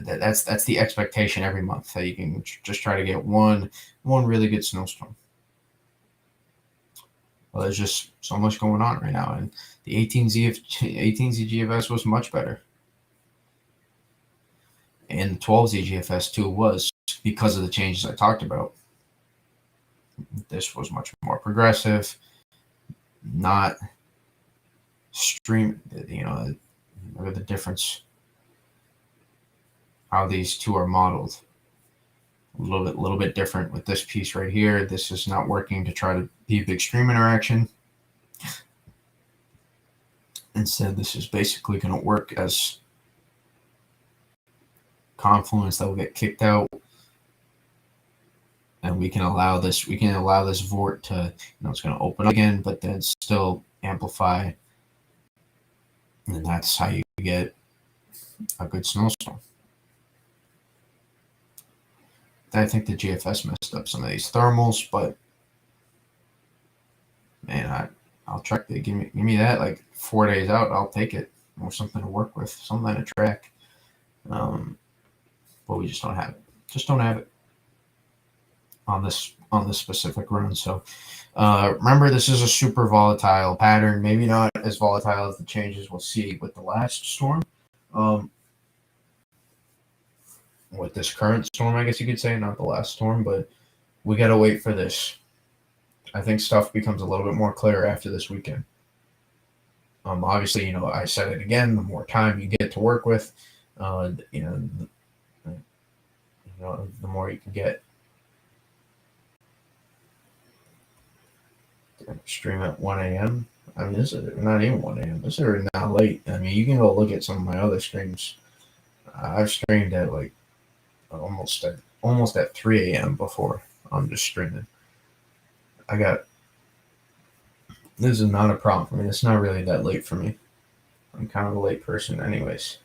that's the expectation every month, that you can just try to get one really good snowstorm. Well, there's just so much going on right now, and the 18Z GFS was much better, and the 12Z GFS too was, because of the changes I talked about. This was much more progressive, not stream. Look at the difference. How these two are modeled. A little bit different with this piece right here. This is not working to try to be a big stream interaction. Instead, this is basically going to work as confluence that will get kicked out, and we can allow this vort to, it's going to open up again, but then still amplify, and that's how you get a good snowstorm. I think the GFS messed up some of these thermals, but man, I'll track it. Give me that like 4 days out. I'll take it, or something to work with, something to track. But we just don't have it. Just don't have it on this specific run. So remember, this is a super volatile pattern. Maybe not as volatile as the changes we'll see with the last storm. With this current storm, I guess you could say, not the last storm, but we got to wait for this. I think stuff becomes a little bit more clear after this weekend. Obviously, I said it again, the more time you get to work with, the more you can get. Stream at 1 a.m. I mean, this is not even 1 a.m. This is already now late. I mean, you can go look at some of my other streams. I've streamed at like almost at 3 a.m. before. I'm just streaming. This is not a problem for me. It's not really that late for me. I'm kind of a late person anyways.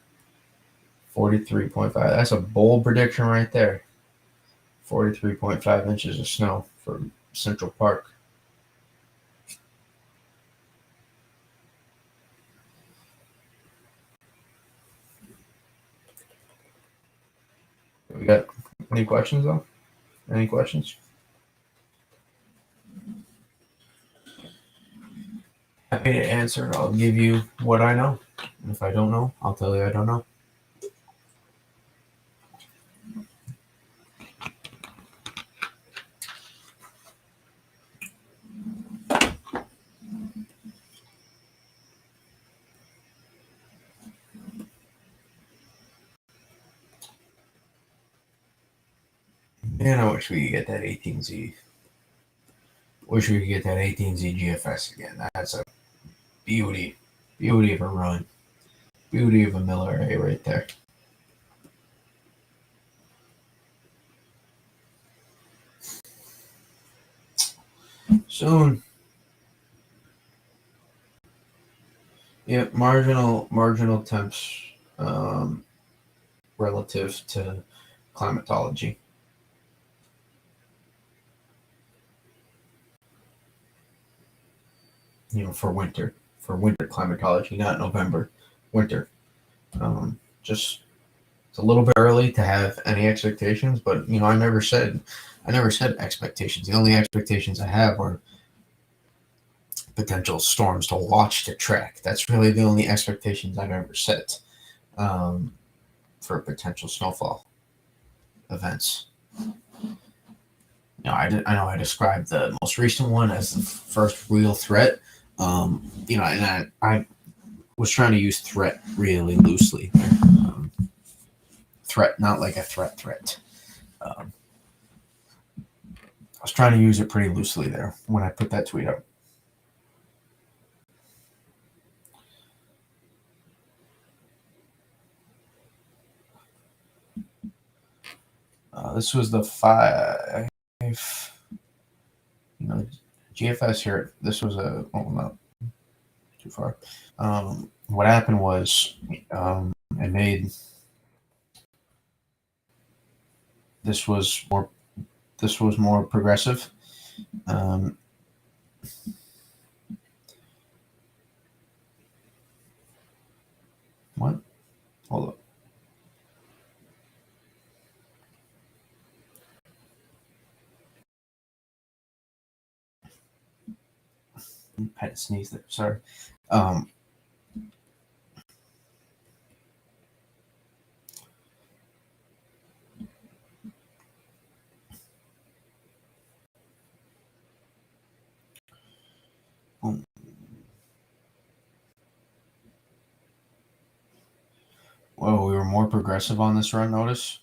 43.5. That's a bold prediction right there. 43.5 inches of snow for Central Park. We got any questions though? Any questions? Happy to answer. I'll give you what I know. If I don't know, I'll tell you I don't know. Man, I wish we could get that 18Z. Wish we could get that 18Z GFS again. That's a beauty of a run. Beauty of a Miller A right there. Soon. Yeah, marginal temps relative to climatology. For winter climatology, not November, winter. Just it's a little bit early to have any expectations, but I never said expectations. The only expectations I have are potential storms to watch, to track. That's really the only expectations I've ever set for potential snowfall events. I know I described the most recent one as the first real threat. And I was trying to use threat really loosely. Threat, not like a threat. Um, I was trying to use it pretty loosely there when I put that tweet up. This was the 5. GFS here. This was not too far. What happened was it made this was more progressive. What? Hold up. I had to sneeze there. Sorry. Well, we were more progressive on this run, notice,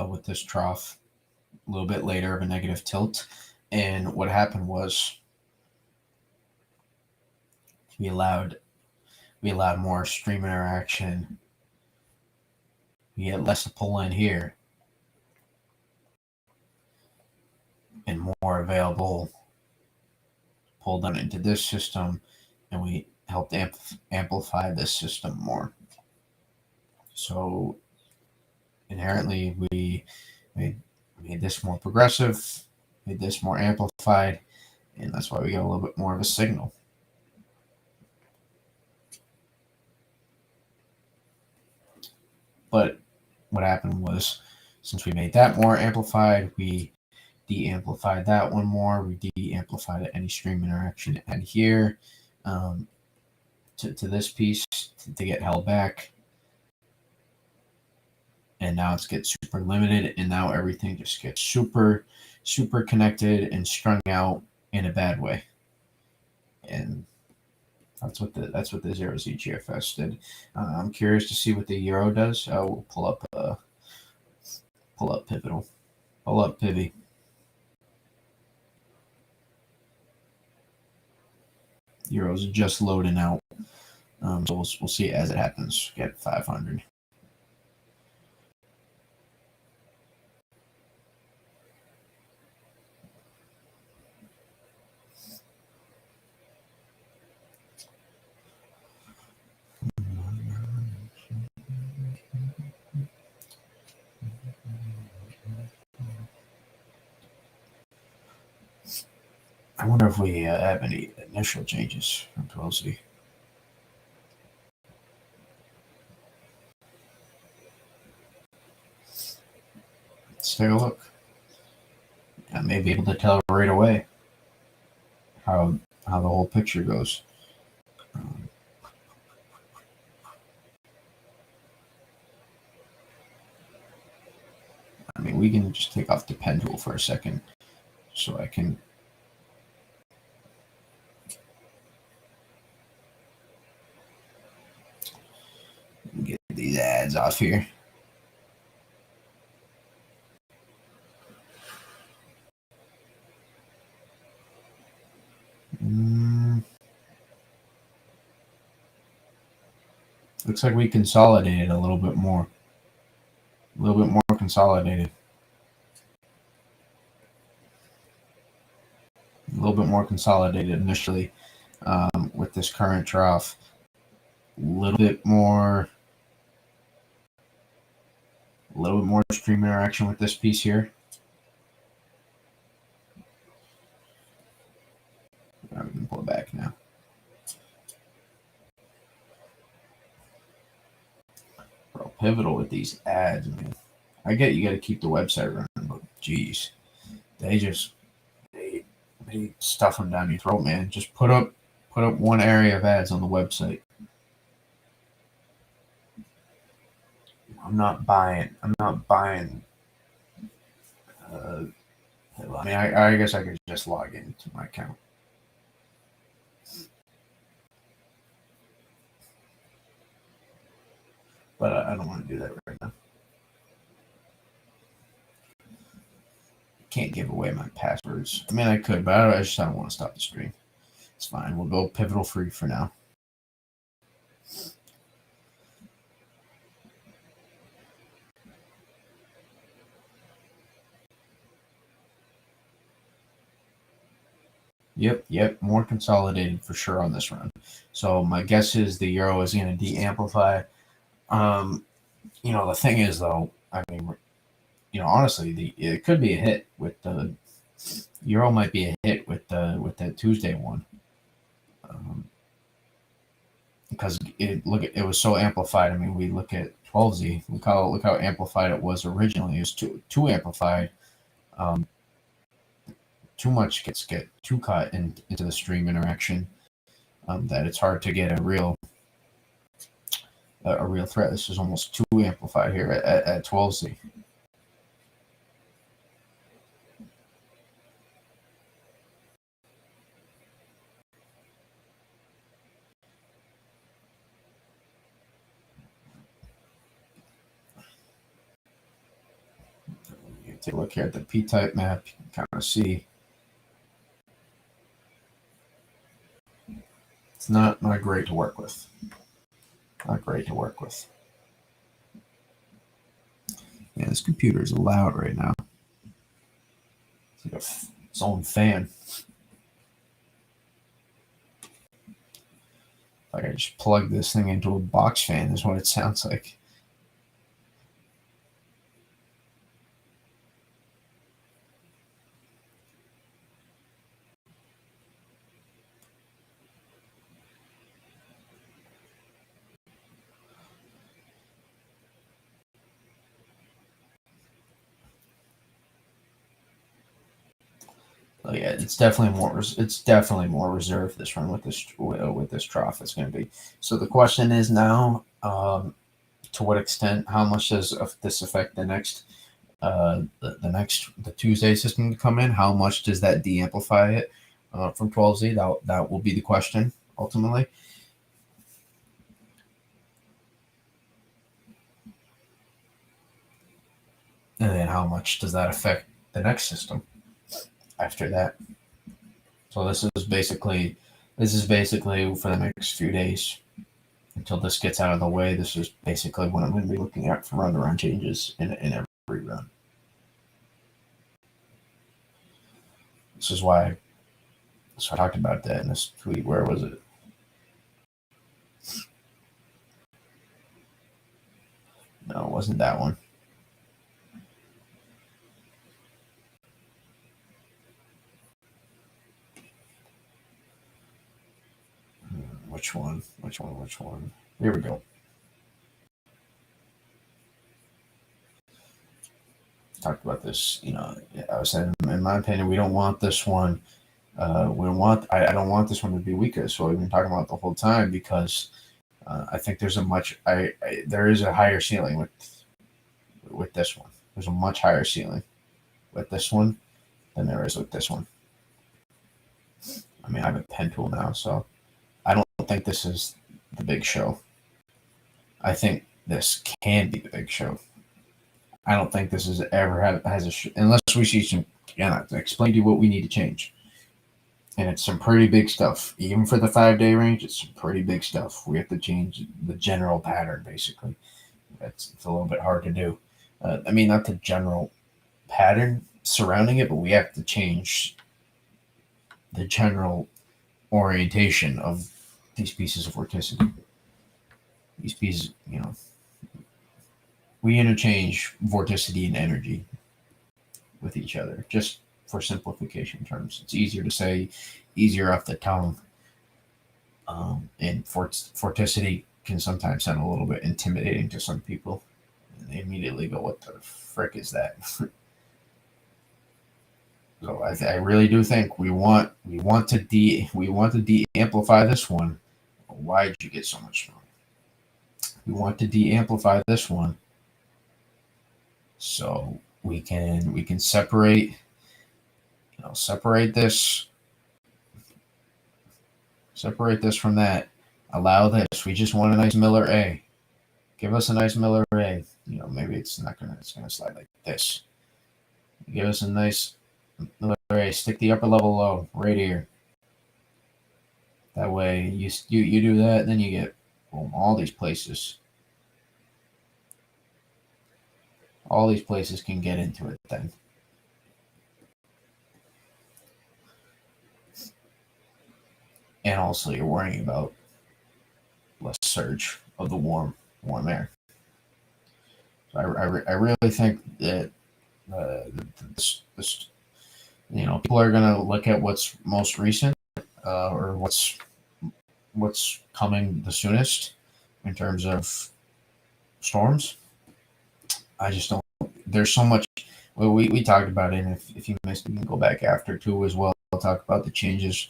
with this trough a little bit later of a negative tilt. And what happened was we allowed more stream interaction. We had less to pull in here and more available pulled down into this system, and we helped amplify this system more. So inherently, we made this more progressive, made this more amplified, and that's why we got a little bit more of a signal. But what happened was, since we made that more amplified, we de-amplified that one more. We de-amplified any stream interaction and here to this piece to get held back. And now it's get super limited, and now everything just gets super connected and strung out in a bad way. And that's what the 0Z GFS did. I'm curious to see what the Euro does. We'll pull up Pivotal. Pull up Pivy. Euro's just loading out. So we'll see it as it happens. Get 500. I wonder if we have any initial changes from 12Z. Let's take a look. I may be able to tell right away how the whole picture goes. I mean, we can just take off the pen tool for a second so I can get these ads off here. looks like we consolidated a little bit more. A little bit more consolidated. A little bit more consolidated initially with this current trough. A little bit more stream interaction with this piece here. Right, we can pull it back now. Bro, pivotal with these ads, man. I get you got to keep the website running, but geez, they stuff them down your throat, man. Just put up one area of ads on the website. I'm not buying. I mean, I guess I could just log into my account. But I don't want to do that right now. Can't give away my passwords. I mean, I could, but I don't want to stop the stream. It's fine. We'll go pivotal free for now. Yep. More consolidated for sure on this run. So my guess is the euro is going to de-amplify. The thing is, though, I mean, honestly, it could be a hit with the euro. Might be a hit with that Tuesday one, because it was so amplified. I mean, we look at 12Z. Look how amplified it was originally. It was too amplified. Too much gets too caught into the stream interaction that it's hard to get a real threat. This is almost too amplified here at 12Z. Take a look here at the P-type map. You can kind of see it's not great to work with. Not great to work with. Yeah, this computer is loud right now. It's like its own fan. Like I just plugged this thing into a box fan is what it sounds like. Yeah, it's definitely more reserved this run with this trough. It's going to be. So the question is now, to what extent? How much does this affect the next the Tuesday system to come in? How much does that de-amplify it from 12Z? That will be the question ultimately. And then how much does that affect the next system after that? So this is basically for the next few days until this gets out of the way. This is basically what I'm going to be looking at for run-to-run changes in every run. This is why I talked about that in this tweet. Where was it? No, it wasn't that one. Which one? Here we go. Talked about this. I was saying, in my opinion, we don't want this one. I don't want this one to be weaker. So we've been talking about the whole time because I think there's there is a higher ceiling with this one. There's a much higher ceiling with this one than there is with this one. I mean, I have a pen tool now, so I don't think this is the big show. I think this can be the big show. I don't think this has ever has unless we see some. Yeah, to explain to you what we need to change. And it's some pretty big stuff. Even for the 5-day range, it's some pretty big stuff. We have to change the general pattern, basically. It's a little bit hard to do. I mean, not the general pattern surrounding it, but we have to change the general orientation of these pieces of vorticity. These pieces, we interchange vorticity and energy with each other, just for simplification terms. It's easier to say, easier off the tongue. And vorticity can sometimes sound a little bit intimidating to some people. And they immediately go, "What the frick is that?" So I really do think we want to de-amplify this one. Why'd you get so much smoke? We want to de-amplify this one, so we can separate separate this from that. Allow this. We just want a nice Miller A. Give us a nice Miller A. Maybe it's gonna slide like this. Give us a nice Miller A. Stick the upper level low right here. That way you do that, then you get boom, all these places. All these places can get into it then. And also you're worrying about less surge of the warm air. So I really think that this people are gonna look at what's most recent or what's coming the soonest in terms of storms. I just don't. There's so much. Well, we talked about it. And if you missed it, you can go back after too as well. I'll talk about the changes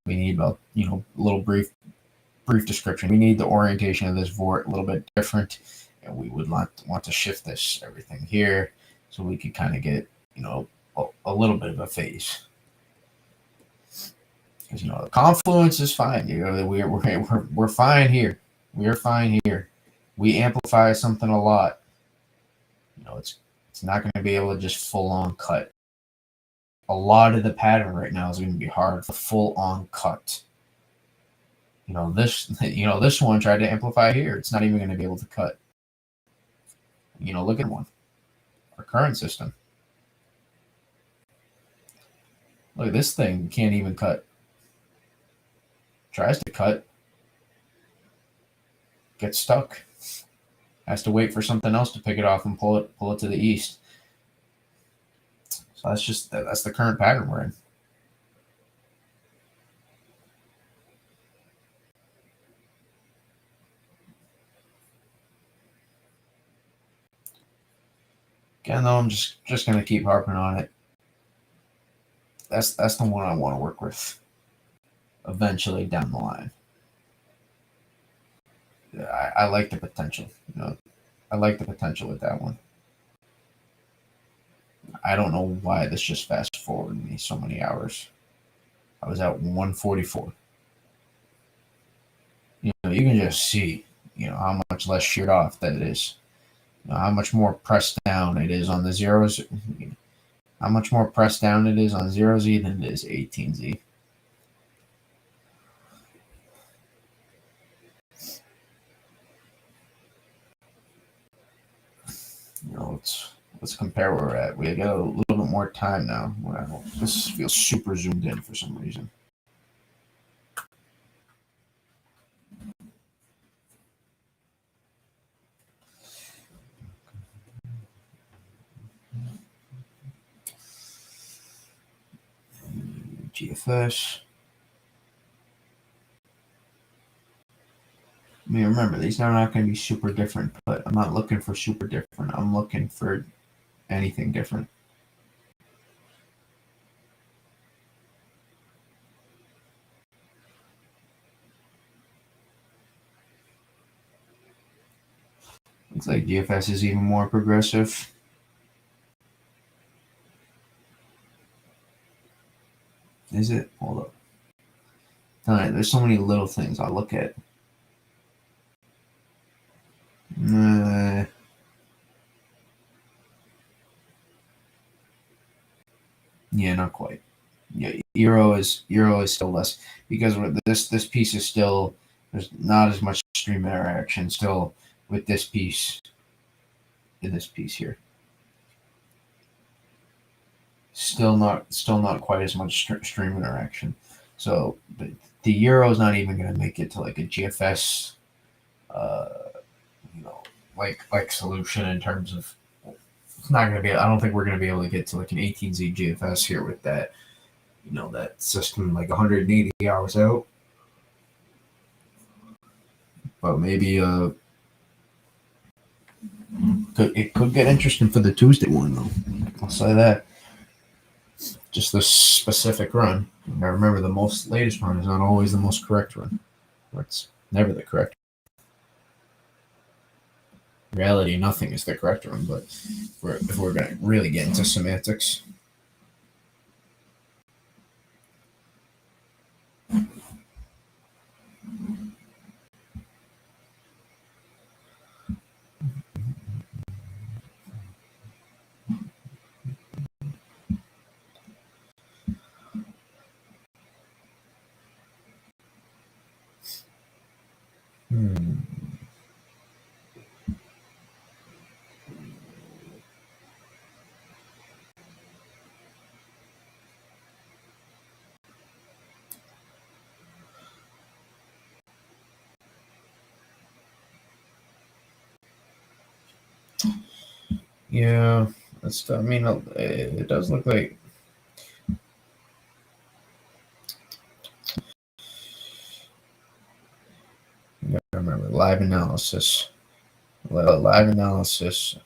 we need. About a little brief description. We need the orientation of this vort a little bit different, and we would want to shift everything here so we could kind of get a little bit of a phase. Because the confluence is fine. We're fine here. We are fine here. We amplify something a lot. It's not going to be able to just full on cut. A lot of the pattern right now is going to be hard for full on cut. This one tried to amplify here. It's not even going to be able to cut. Look at one. Our current system. Look at this thing. Can't even cut. Tries to cut. Gets stuck. Has to wait for something else to pick it off and pull it to the east. So that's the current pattern we're in. Again, though, I'm just gonna keep harping on it. That's the one I want to work with eventually down the line. I like the potential. I like the potential with that one. I don't know why this just fast forwarded me so many hours. I was at 144. You can just see, how much less sheared off that it is. How much more pressed down it is on the zeros. How much more pressed down it is on 0Z than it is 18Z. Let's compare where we're at. We got a little bit more time now. This feels super zoomed in for some reason. GFS. I mean, remember, these are not going to be super different, but I'm not looking for super different. I'm looking for anything different. Looks like GFS is even more progressive. Is it? Hold up. There's so many little things I'll look at. Yeah, not quite. Yeah, Euro is still less because with this piece is still there's not as much stream interaction still with this piece in this piece here. Still not quite as much stream interaction. So the Euro is not even going to make it to like a GFS, uh, like solution in terms of it's not going to be. I don't think we're going to be able to get to like an 18Z GFS here with that. That system like 180 hours out. But maybe it could get interesting for the Tuesday one though. I'll say that. Just this specific run. I remember the latest run is not always the most correct run. It's never the correct. In reality, nothing is the correct run. But if we're going to really get into semantics. Yeah, I mean, it does look like. You gotta remember live analysis. Live analysis.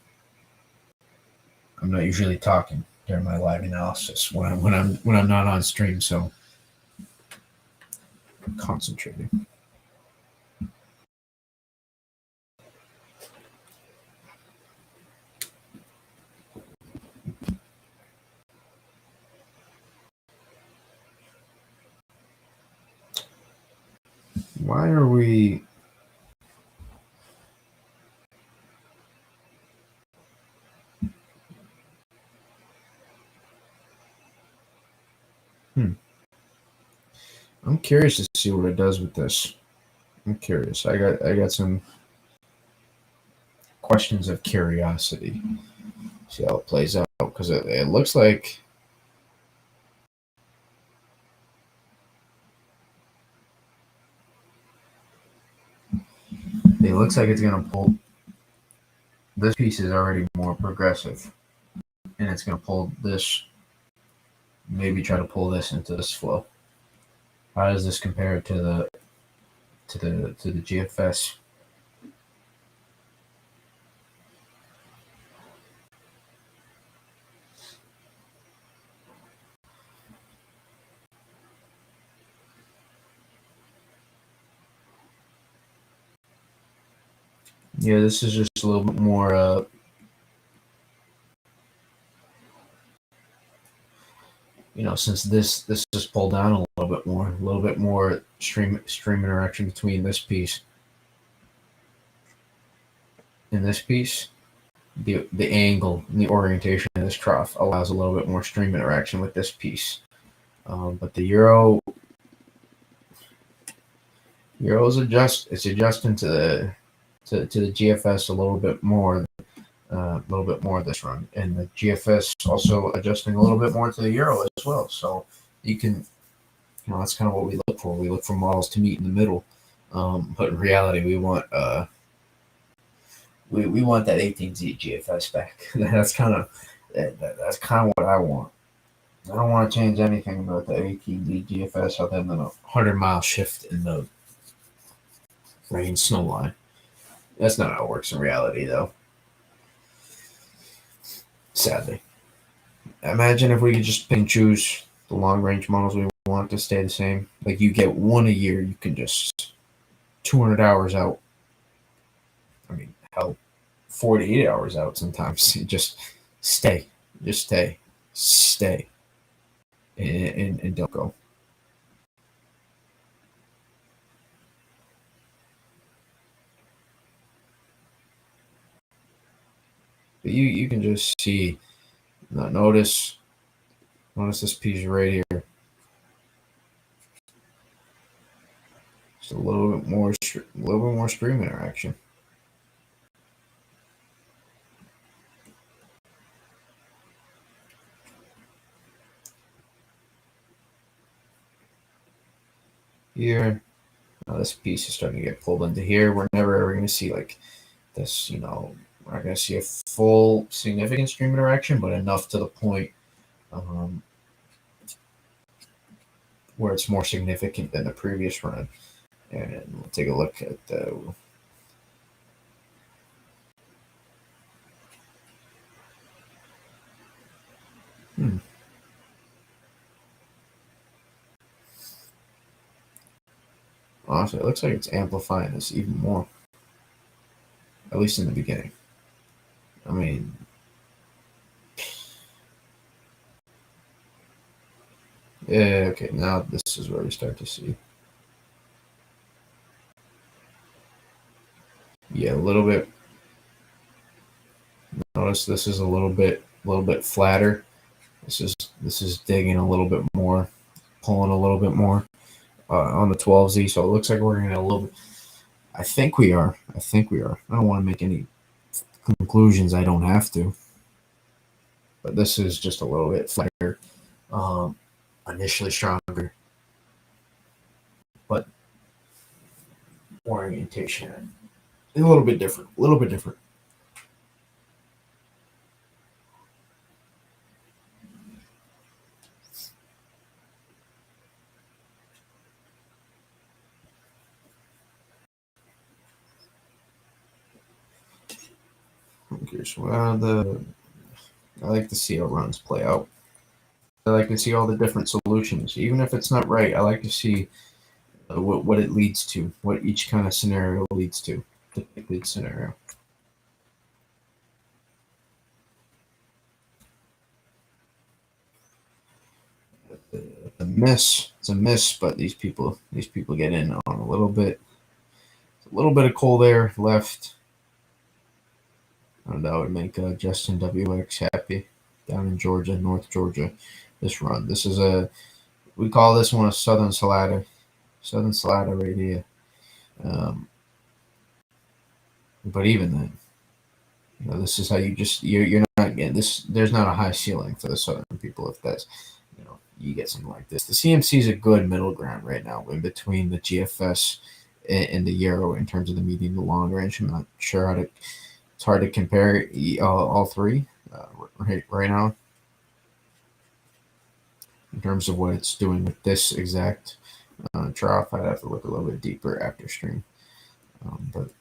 I'm not usually talking during my live analysis when I'm not on stream, so I'm concentrating. Why are we? I'm curious to see what it does with this. I'm curious. I got some questions of curiosity. See how it plays out because it looks like. It looks like it's gonna pull. This piece is already more progressive, and it's gonna pull this. Maybe try to pull this into this flow. How does this compare to the GFS? Yeah, this is just a little bit more. Since this is pulled down a little bit more stream interaction between this piece and this piece. The angle and the orientation of this trough allows a little bit more stream interaction with this piece. But the Euro's adjusting to the GFS a little bit more. A little bit more this run, and the GFS also adjusting a little bit more to the Euro as well. So you can, that's kind of what we look for. We look for models to meet in the middle, but in reality, we want we want that 18Z GFS back. That's kind of what I want. I don't want to change anything about the 18Z GFS other than a 100-mile shift in the rain snow line. That's not how it works in reality, though. Sadly. Imagine if we could just pick and choose the long range models we want to stay the same. Like you get one a year, you can just 200 hours out. I mean, hell, 48 hours out sometimes. Just stay, stay, and don't go. But you can just see, notice this piece right here. Just a little bit more, stream interaction. Here, this piece is starting to get pulled into here. We're never ever going to see like this, we're not going to see a full significant stream interaction, but enough to the point where it's more significant than the previous run. And we'll take a look at the. Honestly, it looks like it's amplifying this even more. At least in the beginning. I mean, yeah, okay, now this is where we start to see. Yeah, a little bit. Notice this is a little bit flatter. This is digging a little bit more, pulling a little bit more on the 12Z. So it looks like we're gonna a little bit. I think we are. I don't want to make any conclusions. I don't have to. But this is just a little bit flatter. Initially stronger, but orientation a little bit different. Okay, so I like to see how runs play out. I like to see all the different solutions, even if it's not right. I like to see what it leads to, what each kind of scenario leads to, depicted scenario. The miss, it's a miss, but these people get in on a little bit of coal there left. And that would make Justin WX happy down in Georgia, North Georgia. This run, we call this one a Southern Salada right here. But even then, this is how you're not getting this. There's not a high ceiling for the Southern people if that's, you get something like this. The CMC is a good middle ground right now in between the GFS and the Euro in terms of the medium to long range. I'm not sure how to. It's hard to compare all three right now in terms of what it's doing with this exact trough. I'd have to look a little bit deeper after stream, but.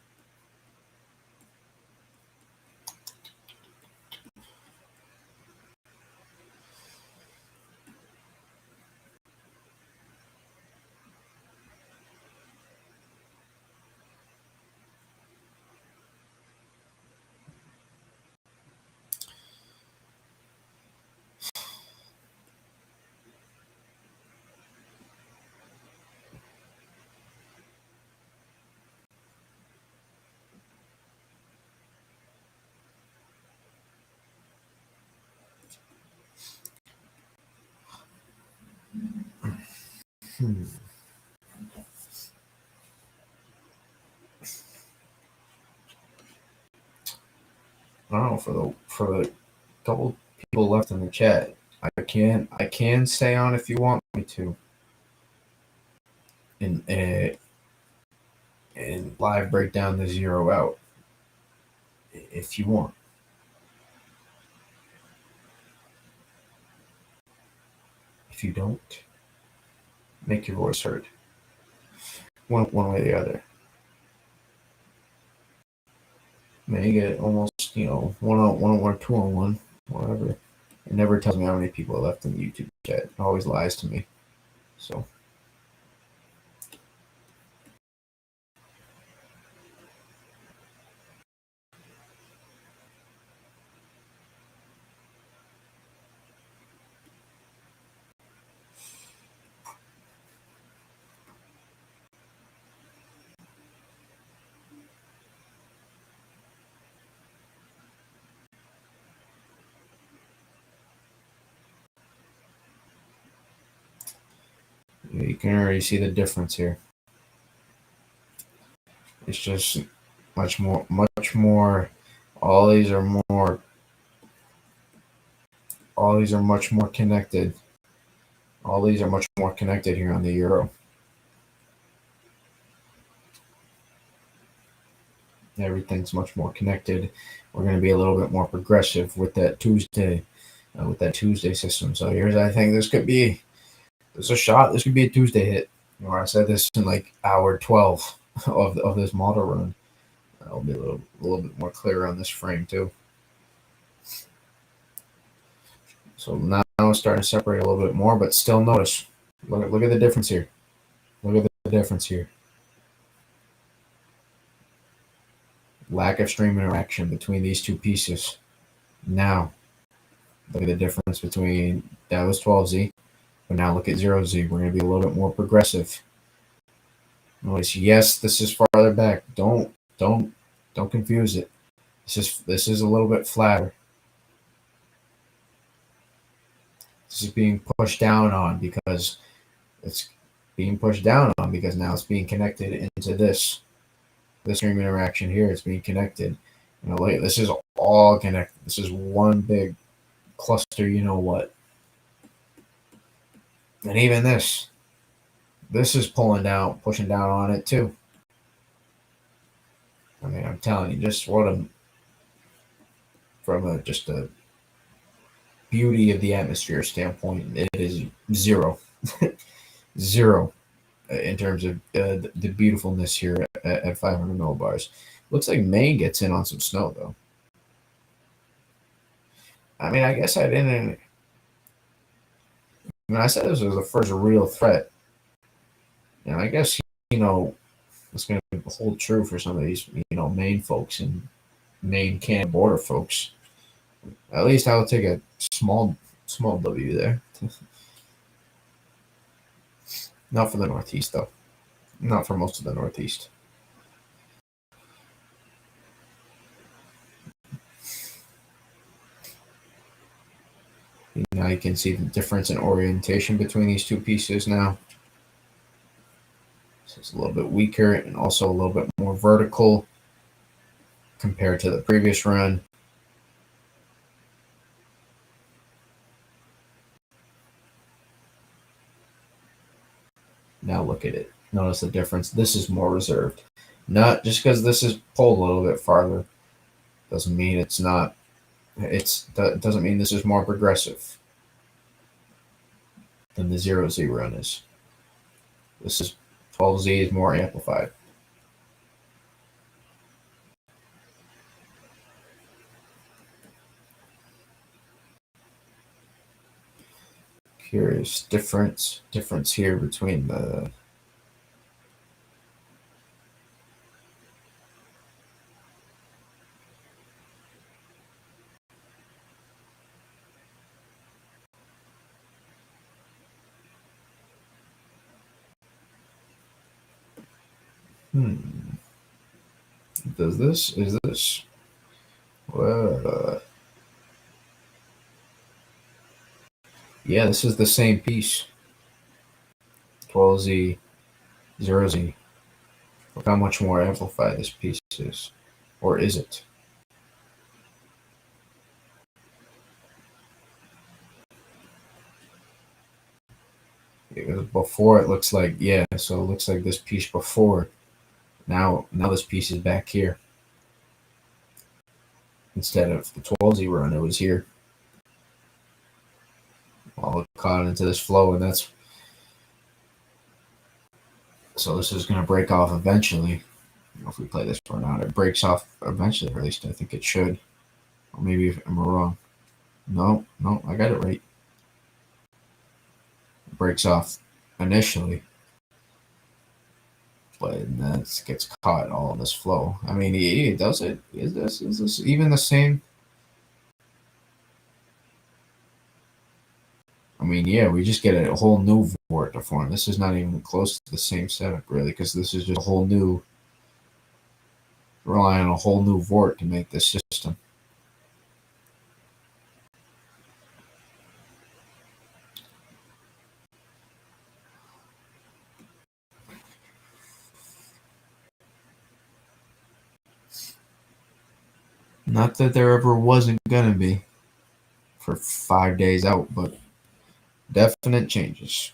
I don't know, for the couple people left in the chat. I can stay on if you want me to, and live break down the zero out if you want. If you don't, make your voice heard. One way or the other. May get almost 1-on-1 or 2-on-1, whatever. It never tells me how many people are left in the YouTube chat. It always lies to me. So. You can already see the difference here. It's just much more. All these are more. All these are much more connected. All these are much more connected here on the euro. Everything's much more connected. We're going to be a little bit more progressive with that Tuesday system. So here's, I think this could be, there's a shot. This could be a Tuesday hit. Or I said this in like hour 12 of this model run. I'll be a little bit more clear on this frame too. So now it's starting to separate a little bit more, but still notice. Look at the difference here. Look at the difference here. Lack of stream interaction between these two pieces. Now, look at the difference between that was 12Z, but now look at 0Z. We're going to be a little bit more progressive. Notice, yes, this is farther back. Don't confuse it. This is a little bit flatter. This is being pushed down on because it's being pushed down on because now it's being connected into this stream interaction here. It's being connected. You know, like this is all connected. This is one big cluster. You know what? And even this is pulling down, pushing down on it too. I mean, I'm telling you, just just a beauty of the atmosphere standpoint, it is zero, zero in terms of the beautifulness here at 500 millibars. Looks like Maine gets in on some snow though. I mean, I guess I didn't. When I said this was the first real threat, and I guess it's going to hold true for some of these Maine folks and Maine Canada border folks. At least I will take a small W there. Not for the Northeast though. Not for most of the Northeast. Now you can see the difference in orientation between these two pieces now. So it's a little bit weaker and also a little bit more vertical compared to the previous run. Now look at it. Notice the difference. This is more reserved. Not just because this is pulled a little bit farther doesn't mean it's not. Doesn't mean this is more progressive than the 0Z run is. This is 12Z is more amplified. Curious difference here between the is this yeah, this is the same piece. 12Z, 0Z. Look how much more amplified this piece is. Or is it? Because before it looks like, yeah, so it looks like this piece before. Now this piece is back here. Instead of the 12Z run, it was here. All caught into this flow, and that's so this is going to break off eventually. I don't know if we play this or not. It breaks off eventually, or at least I think it should. Or maybe I'm wrong. No, I got it right. It breaks off initially, but that gets caught all in this flow. I mean, he does it. Is this even the same? I mean, yeah, we just get a whole new vort to form. This is not even close to the same setup, really, because this is just a whole new, relying on a whole new vort to make this system. Not that there ever wasn't gonna be for 5 days out, but definite changes.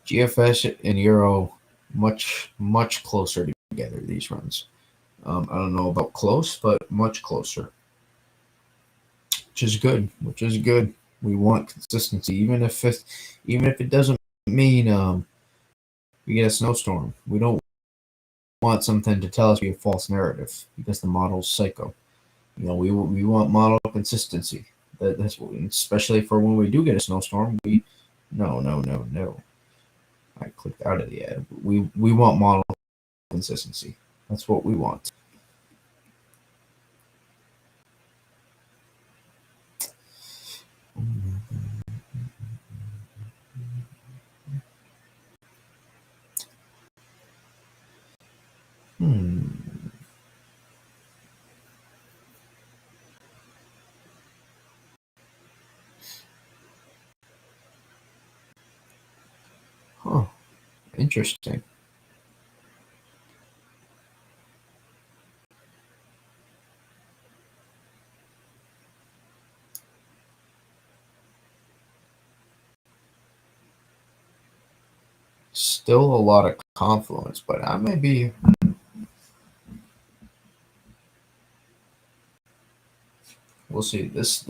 GFS and Euro much closer together these runs. I don't know about close, but much closer, which is good. Which is good. We want consistency, even if it doesn't mean we get a snowstorm. We don't want something to tell us we have false narrative because the model's psycho. We want model consistency. That's what especially for when we do get a snowstorm. We no. I clicked out of the ad. We want model consistency. That's what we want. Hmm. Huh. Interesting. Still a lot of confluence, but I may be. We'll see. This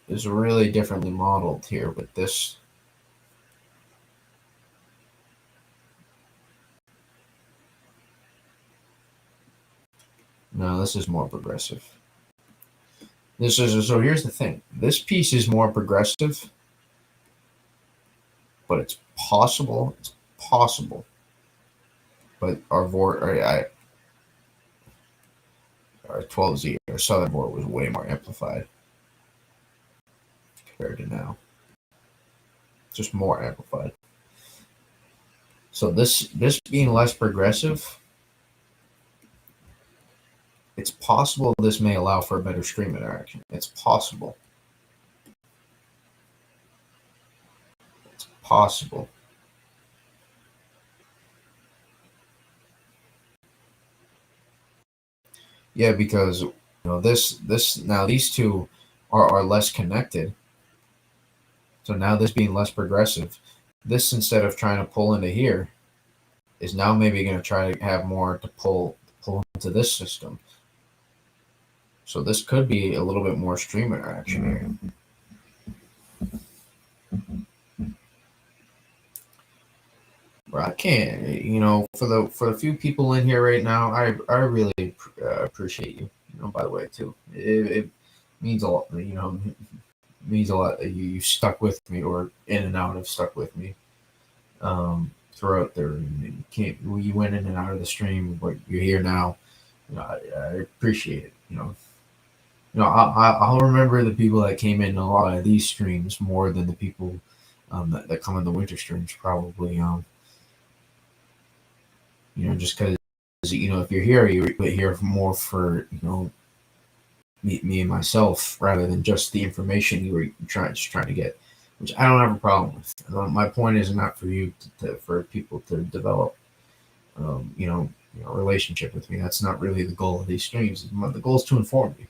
is really differently modeled here, but this. No, this is more progressive. This is so. Here's the thing. This piece is more progressive, but it's possible. It's possible. But our 12Z, our southern board was way more amplified compared to now. Just more amplified. So this being less progressive, it's possible this may allow for a better stream interaction. It's possible. It's possible. Yeah, because this now these two are less connected. So now this being less progressive, this instead of trying to pull into here, is now maybe going to try to have more to pull into this system. So this could be a little bit more stream interaction here. But I can't, for the few people in here right now, I really appreciate you. By the way, too, it means a lot. Means a lot that you stuck with me or in and out have stuck with me throughout there. And you went in and out of the stream, but you're here now. I appreciate it. I'll remember the people that came in a lot of these streams more than the people that come in the winter streams probably. Just because if you're here, you're here more for me and myself rather than just the information you were trying to get, which I don't have a problem with. My point is not for you for people to develop, a relationship with me. That's not really the goal of these streams. The goal is to inform you,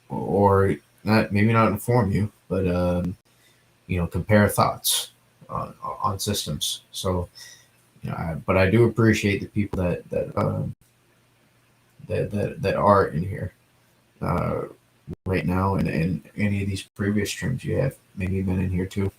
or not maybe not inform you, but compare thoughts on systems. So, but I do appreciate the people that are in here right now, and any of these previous streams you have maybe been in here too.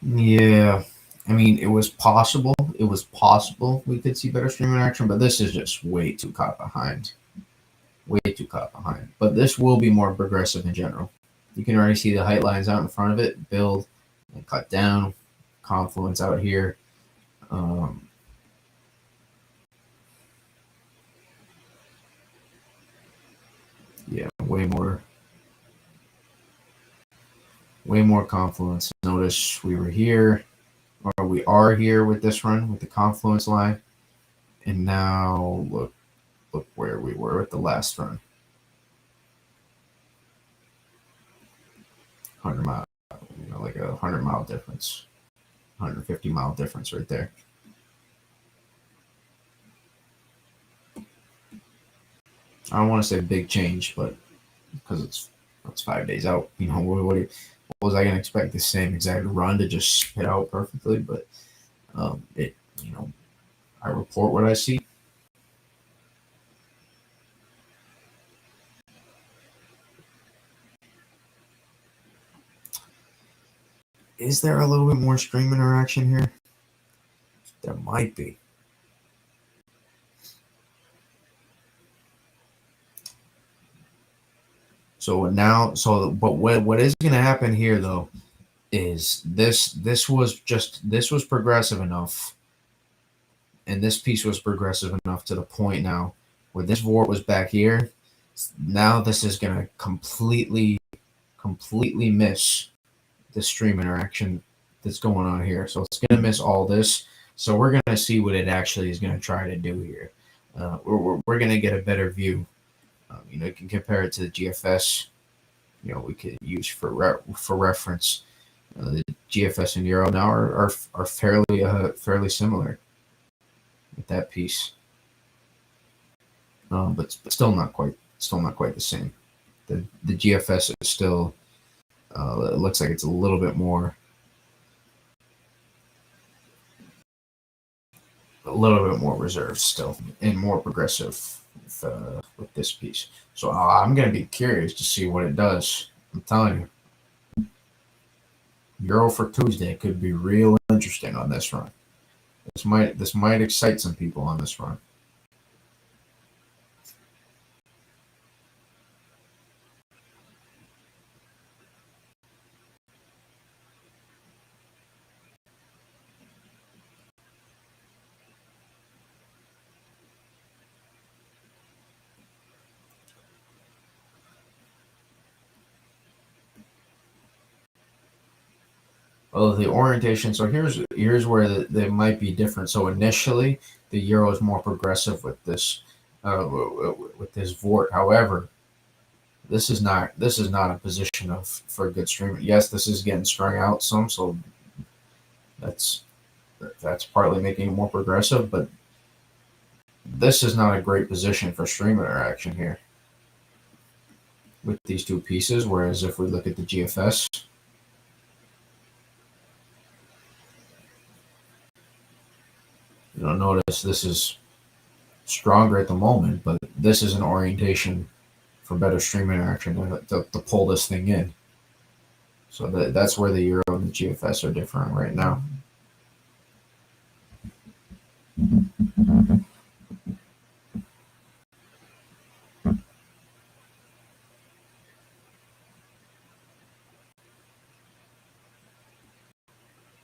Yeah, I mean, it was possible. It was possible we could see better stream interaction, but this is just way too caught behind. Way too caught behind. But this will be more progressive in general. You can already see the height lines out in front of it, build and cut down, confluence out here. Yeah, way more. way more confluence. Notice we were here, or we are here with this run with the confluence line, and now look where we were with the last run. 100 mile, like a 100-mile difference, 150-mile difference right there. I don't want to say big change, but because it's 5 days out, what was I gonna expect the same exact run to just spit out perfectly? But it, I report what I see. Is there a little bit more stream interaction here? There might be. But what is going to happen here though is this was progressive enough, and this piece was progressive enough to the point now where this vort was back here. Now this is going to completely miss the stream interaction that's going on here. So it's going to miss all this. So we're going to see what it actually is going to try to do here. We're going to get a better view. You can compare it to the GFS. We could use for reference. The GFS and Euro now are fairly similar with that piece, but still not quite the same. The GFS is still it looks like it's a little bit more reserved still and more progressive with this piece. So I'm going to be curious to see what it does. I'm telling you, Euro for Tuesday could be real interesting on this run. This might excite some people on this run. Oh, the orientation. So here's where they might be different. So initially, the Euro is more progressive with this vort. However, this is not a position for good streaming. Yes, this is getting strung out some, so that's partly making it more progressive. But this is not a great position for stream interaction here with these two pieces. Whereas if we look at the GFS. Notice this is stronger at the moment, but this is an orientation for better stream interaction to pull this thing in. So that's where the Euro and the GFS are different right now.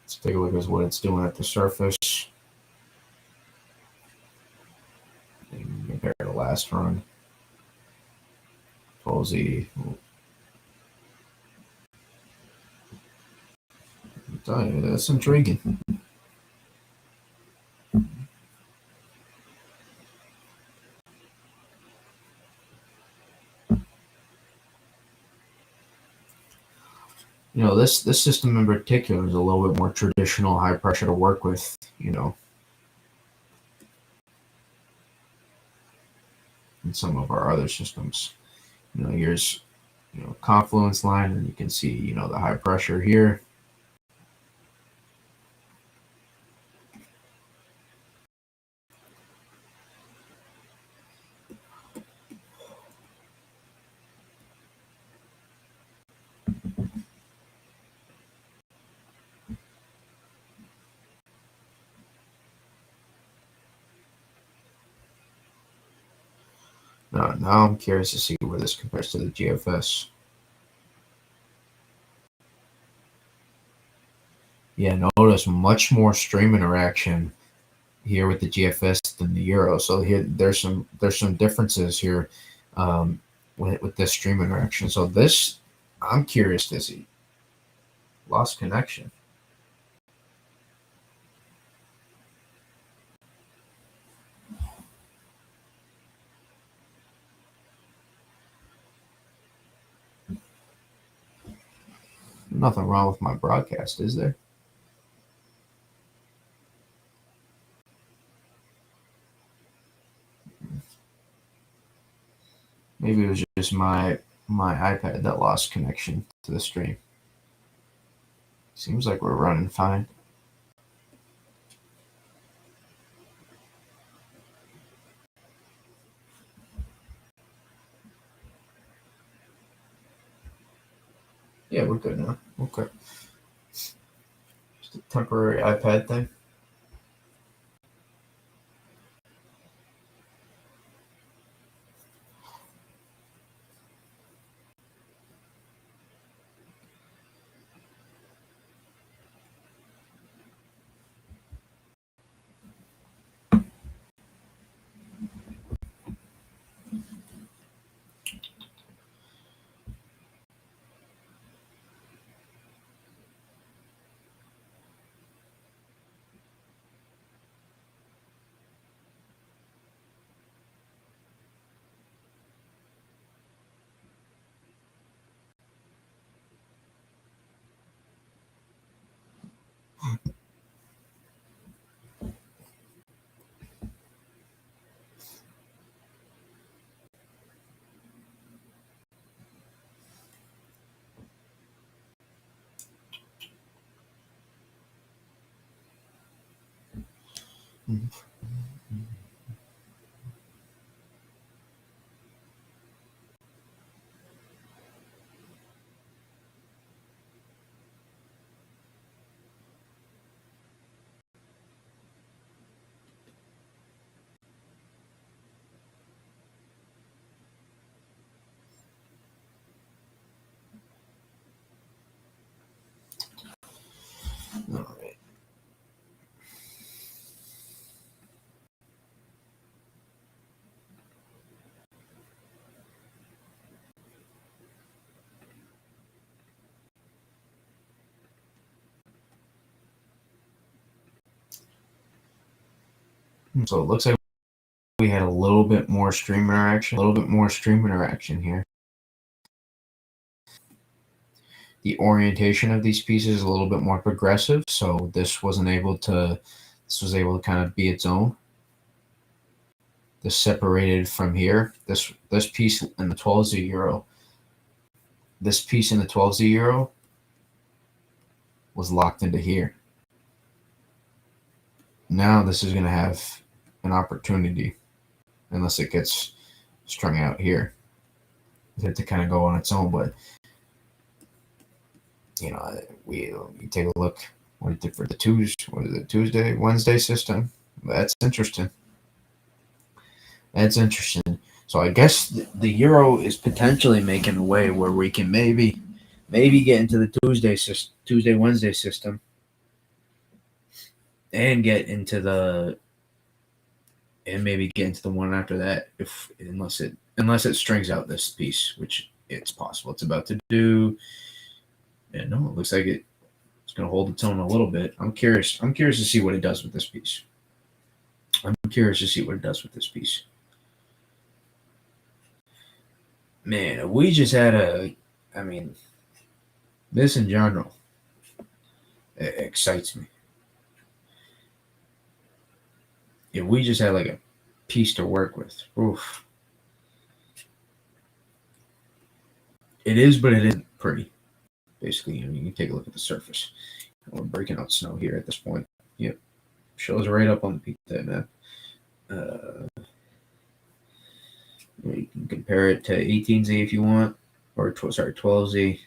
Let's take a look at what it's doing at the surface. Compare to last run. Posey. I'm telling you, that's intriguing. This system in particular is a little bit more traditional, high pressure to work with. In some of our other systems, here's confluence line, and you can see the high pressure here. Now I'm curious to see where this compares to the GFS. Yeah, notice much more stream interaction here with the GFS than the Euro. So here there's some differences here with this stream interaction. So this, I'm curious to see. Lost connection. Nothing wrong with my broadcast, is there? Maybe it was just my iPad that lost connection to the stream. Seems like we're running fine. Yeah, we're good now. Okay. Just a temporary iPad thing. All right. So it looks like we had a little bit more stream interaction. Here. The orientation of these pieces is a little bit more progressive, so this was able to kind of be its own. This separated from here. This piece in the 12Z Euro. This piece in the 12Z Euro was locked into here. Now this is going to have an opportunity, unless it gets strung out here, to kind of go on its own. But we take a look. What it did for the Tuesday, Wednesday system. That's interesting. So I guess the Euro is potentially making a way where we can maybe get into the Tuesday, Wednesday system, and maybe get into the one after that, unless it strings out this piece, which it's possible it's about to do. And no, it looks like it's going to hold its own a little bit. I'm curious to see what it does with this piece. Man, we just had this in general excites me. If we just had like a piece to work with, oof. It is, but it isn't pretty. Basically, you can take a look at the surface. We're breaking out snow here at this point. Yep, shows right up on the peak that map. You can compare it to 18Z if you want, or 12Z. You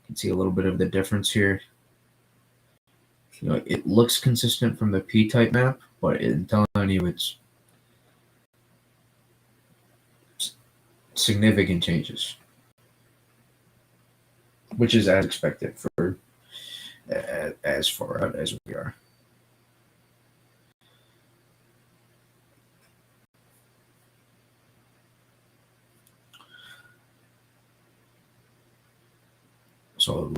can see a little bit of the difference here. It looks consistent from the P-type map, but I'm telling you, it's significant changes, which is as expected for as far out as we are. So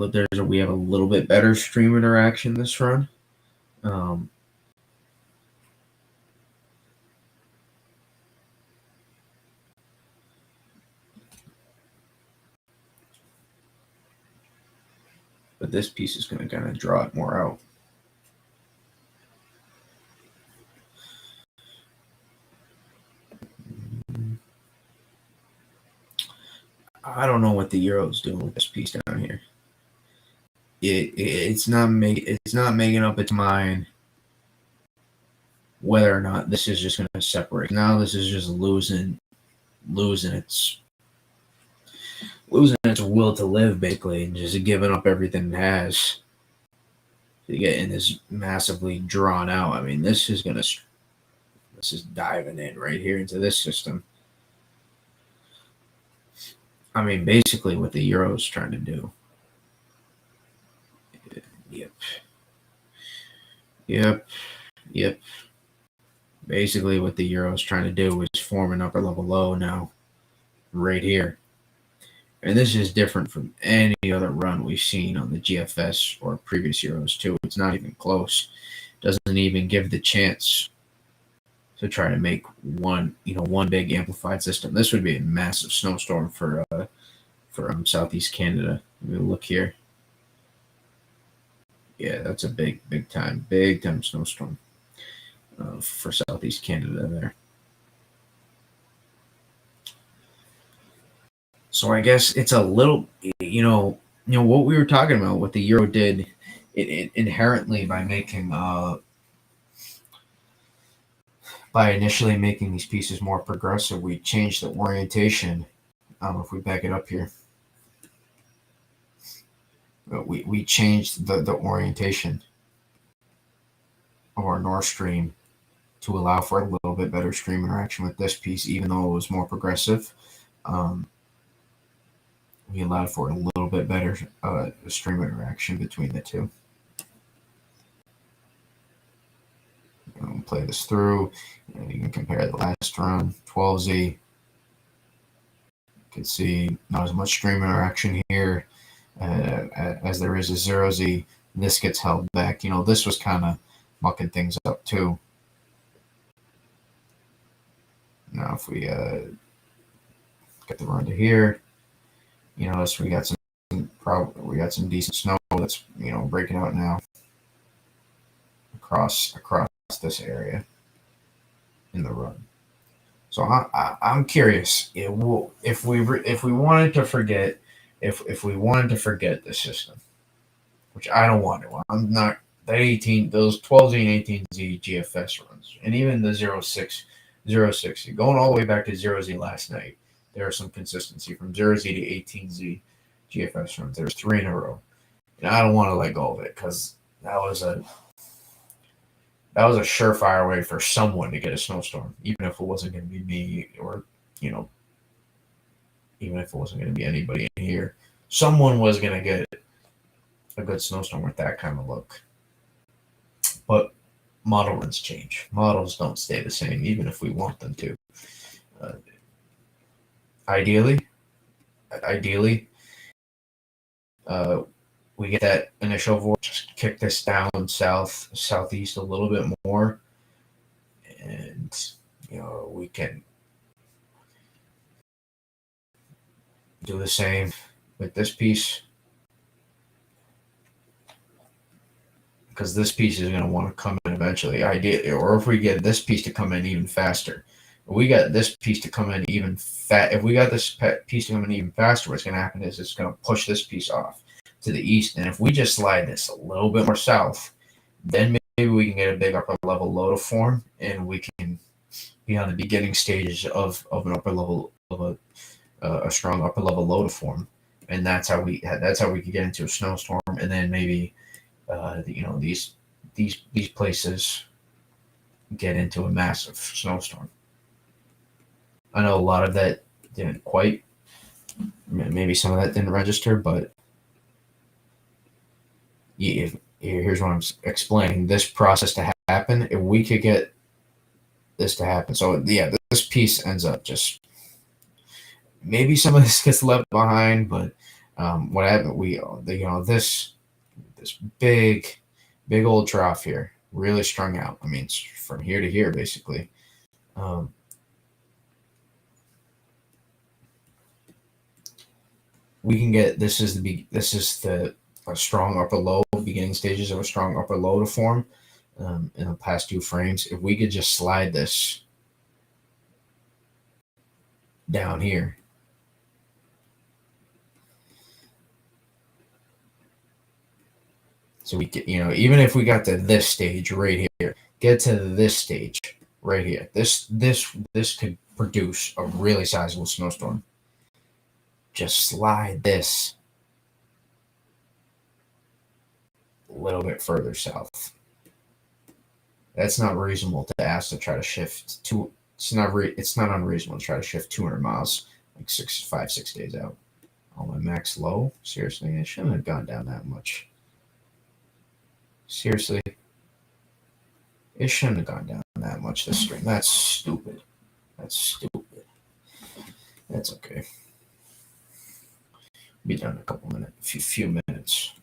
we have a little bit better stream interaction this run. But this piece is going to kind of draw it more out. I don't know what the Euro's doing with this piece down here. It's not making up its mind whether or not this is just going to separate. Now this is just losing its will to live, basically, and just giving up everything it has to get in this massively drawn out. I mean, this is diving in right here into this system. I mean, basically what the Euro's trying to do. Yep. Basically what the Euro's trying to do is form an upper level low now, right here. And this is different from any other run we've seen on the GFS or previous Euros too. It's not even close. Doesn't even give the chance to try to make one big amplified system. This would be a massive snowstorm for Southeast Canada. Let me look here. Yeah, that's a big time snowstorm for Southeast Canada there. So I guess it's a little, what we were talking about, what the Euro did it inherently by making, by initially making these pieces more progressive, we changed the orientation. If we back it up here, we changed the orientation of our North Stream to allow for a little bit better stream interaction with this piece, even though it was more progressive. We allowed for a little bit better stream interaction between the two. Play this through, and you can compare the last run, 12Z. You can see not as much stream interaction here as there is a 0Z. This gets held back. This was kind of mucking things up too. Now if we get the run to here, so we got some decent snow that's breaking out now across this area in the run. So I'm curious if we wanted to forget the system, which I don't want to. I'm not those 12Z and 18Z GFS runs, and even the 06 going all the way back to 0Z last night. There was some consistency from 0Z to 18Z GFS runs. There's 3 in a row. And I don't want to let go of it because that was a surefire way for someone to get a snowstorm, even if it wasn't going to be me or, even if it wasn't going to be anybody in here. Someone was going to get a good snowstorm with that kind of look. But model runs change. Models don't stay the same, even if we want them to. Ideally, we get that initial vortex, kick this down southeast a little bit more, and we can do the same with this piece, because this piece is going to want to come in eventually. Ideally, or if we get this piece to come in even faster. We got this piece to come in even if we got this piece to come in even faster, what's going to happen is it's going to push this piece off to the east. And if we just slide this a little bit more south, then maybe we can get a big upper level low to form, and we can be on the beginning stages of an upper level of a strong upper level low to form. And that's how we could get into a snowstorm, and then maybe these places get into a massive snowstorm. I know a lot of that didn't quite, maybe some of that didn't register, but here's what I'm explaining. This process to happen, if we could get this to happen. So yeah, this piece ends up just, maybe some of this gets left behind, but What happened? This big old trough here, really strung out. I mean, it's from here to here basically. Um, we can get this is the a strong upper low beginning stages of a strong upper low to form in the past 2 frames. If we could just slide this down here, so we get, even if we got to this stage right here, get to this stage right here, this could produce a really sizable snowstorm. Just slide this a little bit further south. That's not reasonable to ask to try to shift to. It's not unreasonable to try to shift 200 miles like 6 days out. Oh, my max low? Seriously, it shouldn't have gone down that much. Seriously, it shouldn't have gone down that much this stream. That's stupid. That's stupid. That's okay. Be done in a couple minutes. Few minutes.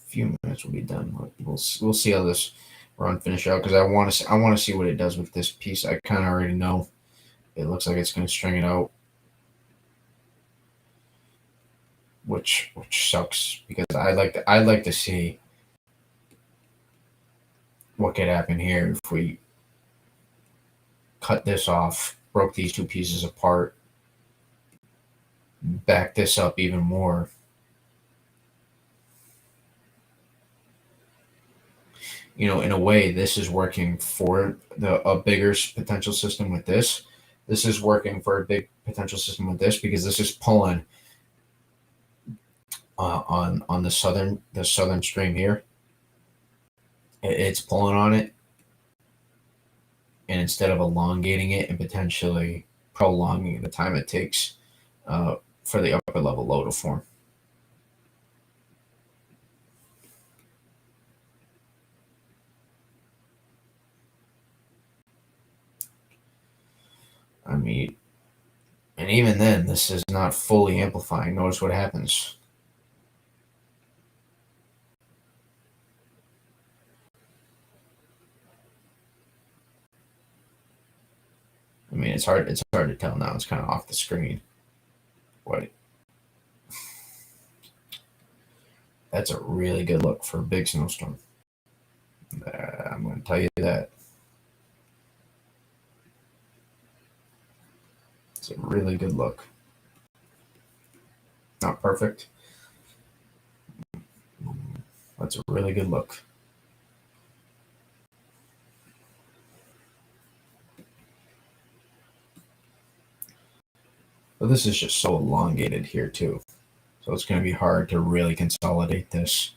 Few minutes will be done. We'll see how this run finish out, because I want to see what it does with this piece. I kind of already know. It looks like it's going to string it out, which sucks, because I'd like to see what could happen here if we cut this off, broke these two pieces apart, back this up even more. In a way, this is working for a bigger potential system with this. This is working for a big potential system with this, because this is pulling on the southern stream here. It's pulling on it, and instead of elongating it and potentially prolonging the time it takes for the upper level low to form. I mean, and even then, this is not fully amplifying. Notice what happens. I mean, it's hard to tell now. It's kind of off the screen. What? That's a really good look for a big snowstorm. I'm going to tell you that. It's a really good look. Not perfect. That's a really good look. But this is just so elongated here too. So it's going to be hard to really consolidate this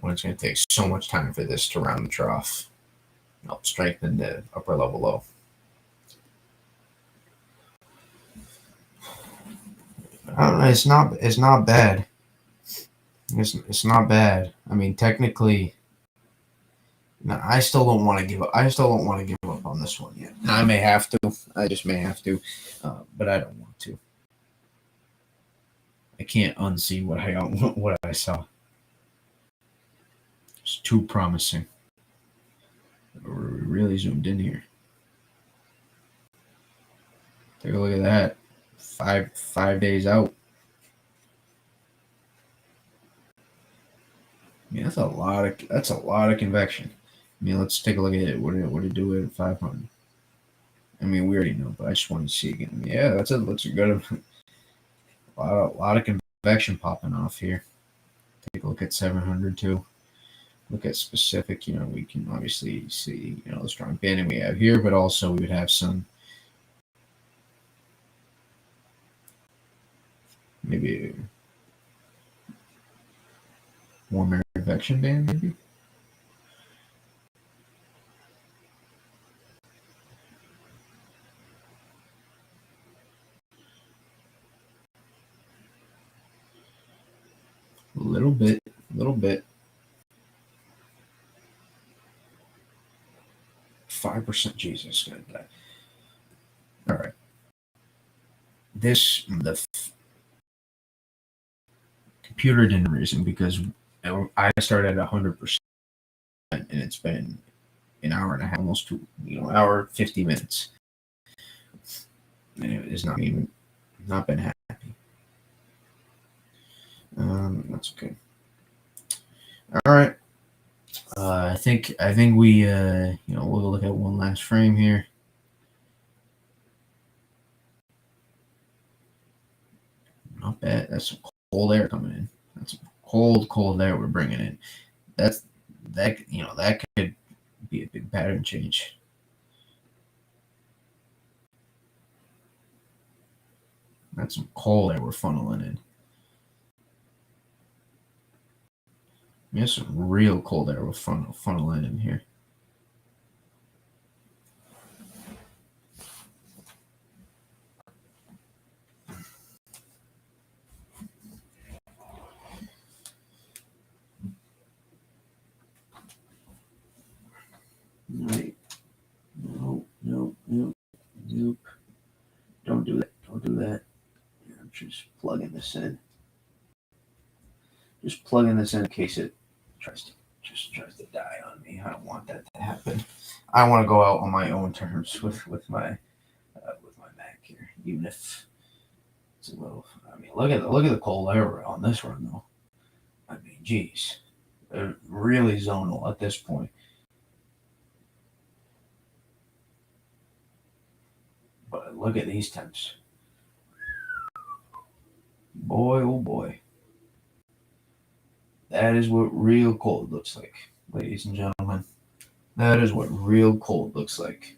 when it's going to take so much time for this to round the trough. Help strengthen the upper level low. I don't know. It's not bad. It's not bad. I mean, technically, no, I still don't want to give up. I still don't want to give up on this one yet. I may have to. I just may have to, but I don't want to. I can't unsee what I saw. It's too promising. We're really zoomed in here. Take a look at that. 5 days out. I mean, that's a lot of convection. I mean, let's take a look at it. What did it do at 500? I mean, we already know, but I just wanted to see again. Yeah, that's it. Looks good. A lot of convection popping off here. Take a look at 700 too. Look at specific. We can obviously see the strong banding we have here, but also we would have some maybe warmer convection band, maybe. A little bit. 5%. Jesus. All right. The computer didn't reason because I started at 100%, and it's been an hour and a half, almost 2 hour 50 minutes, and it is not been happy. That's okay. All right. I think we we'll look at one last frame here. Not bad. That's some cold air coming in. That's some cold air we're bringing in. That could be a big pattern change. That's some cold air we're funneling in. There's some real cold air we're funneling in here. Right. Nope. Don't do that. Don't do that. I'm just plugging this in. Just plugging this in case it tries to die on me. I don't want that to happen. I want to go out on my own terms with my Mac here, even if it's a little. I mean, look at the cold air on this run though. I mean, geez, they're really zonal at this point. But look at these temps. Boy, oh boy. That is what real cold looks like, ladies and gentlemen. That is what real cold looks like.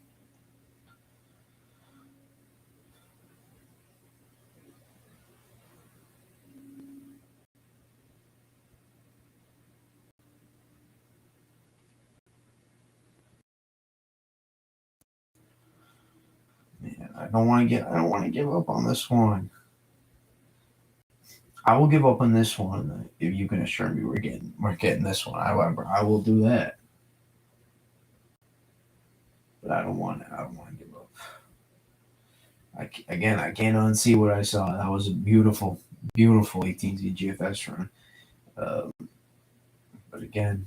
Man, I don't want to give up on this one. I will give up on this one if you can assure me we're getting this one. However, I will do that. But I don't want to give up. I can't unsee what I saw. That was a beautiful 18Z GFS run. But again,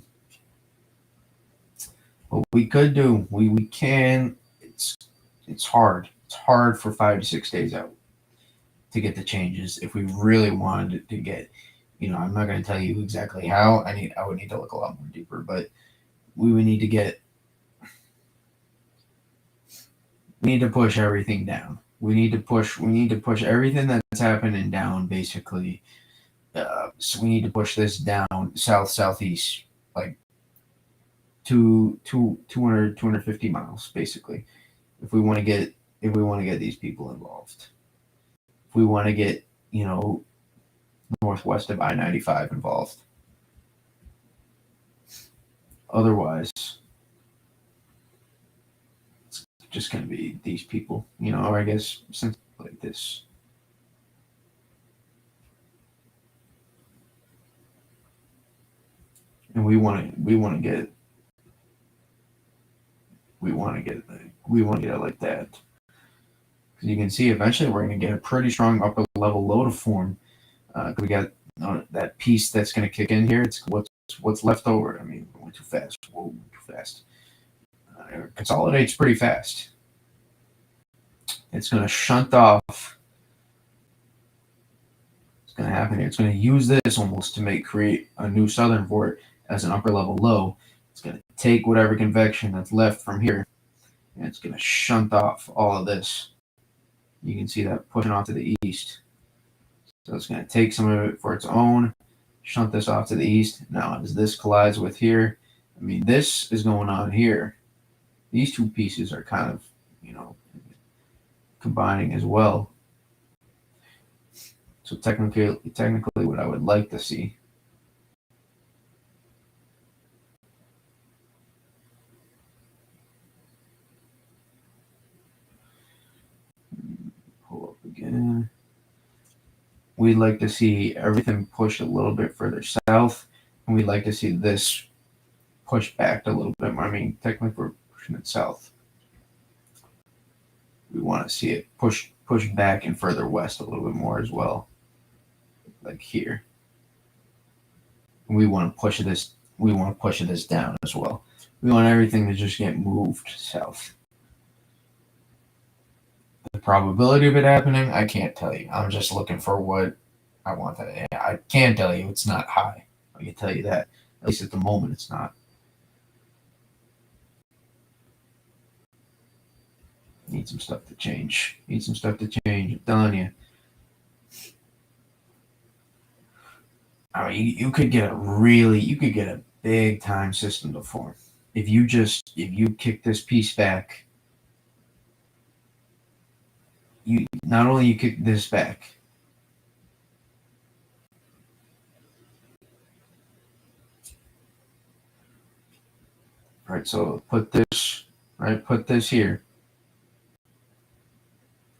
what we could do, we can. It's hard. It's hard for 5 to 6 days out to get the changes if we really wanted to get. I'm not going to tell you exactly how. I would need to look a lot more deeper, but we would need to get. We need to push everything down. We need to push everything that's happening down, basically. So we need to push this down southeast, like 250 miles, basically. If we want to get these people involved, if we want to get northwest of I-95 involved. Otherwise, it's just going to be these people, or I guess something like this. And we want to get it like that. Because you can see eventually we're going to get a pretty strong upper level low to form. We got that piece that's going to kick in here. It's what's left over. I mean, we're going too fast. Whoa, too fast. It consolidates pretty fast. It's going to shunt off. It's going to happen here. It's going to use this almost to create a new southern vort as an upper level low. It's going to take whatever convection that's left from here, and it's going to shunt off all of this. You can see that pushing off to the east. So it's going to take some of it for its own, shunt this off to the east. Now, as this collides with here, I mean, this is going on here. These two pieces are kind of, combining as well. So technically, what I would like to see pull up again. We'd like to see everything pushed a little bit further south, and we'd like to see this pushed back a little bit more. I mean, technically, we're pushing it south. We want to see it push back and further west a little bit more as well, like here. we want to push this. We want to push this down as well. We want everything to just get moved south. The probability of it happening, I can't tell you. I'm just looking for what I want. That I can tell you it's not high. I can tell you that. At least at the moment, it's not. Need some stuff to change. Need some stuff to change. I'm telling you. I mean, you could get a big time system to form if you kick this piece back. You not only you kick this back. Right, so put this here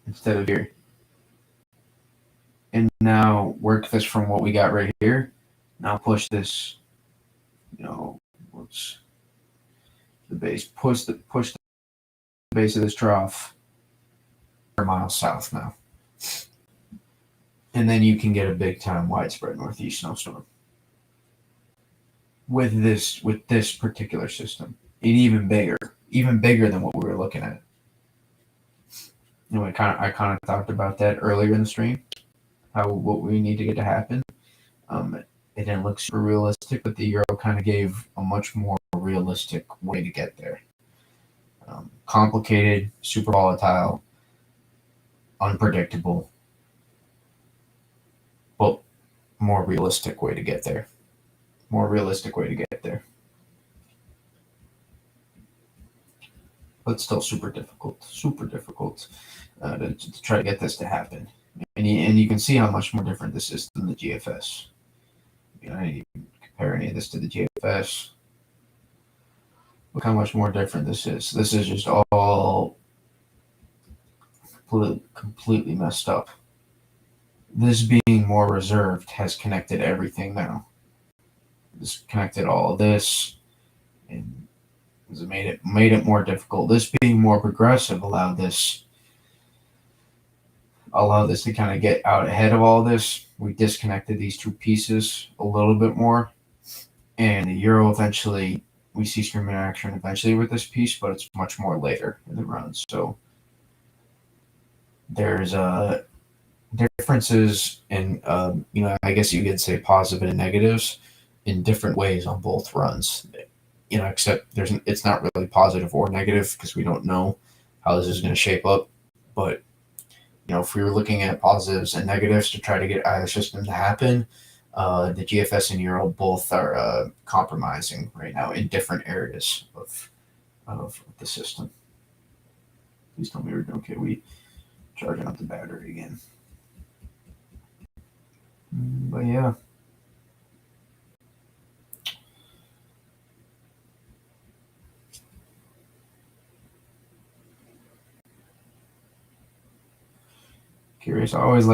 instead of here. And now work this from what we got right here. Now push this, what's the base? Push the base of this trough 4 miles south now. And then you can get a big time widespread northeast snowstorm. With this particular system. And even bigger than what we were looking at. I kind of talked about that earlier in the stream. What we need to get to happen. It didn't look super realistic, but the Euro kind of gave a much more realistic way to get there. Complicated, super volatile, unpredictable, but more realistic way to get there. But still super difficult to try to get this to happen. And you can see how much more different this is than the GFS. I didn't even compare any of this to the GFS. Look how much more different this is. This is just all completely messed up. This being more reserved has connected everything now. This connected all of this, and it made it more difficult. This being more progressive allowed this to kind of get out ahead of all this. We disconnected these two pieces a little bit more, and the Euro eventually, we see stream interaction eventually with this piece, but it's much more later in the run. So there's differences in, I guess you could say positive and negatives in different ways on both runs. Except it's not really positive or negative because we don't know how this is going to shape up. But if we were looking at positives and negatives to try to get either system to happen, the GFS and Euro both are compromising right now in different areas of the system. Please tell me we're doing okay. We charging up the battery again. But yeah. Curious. I always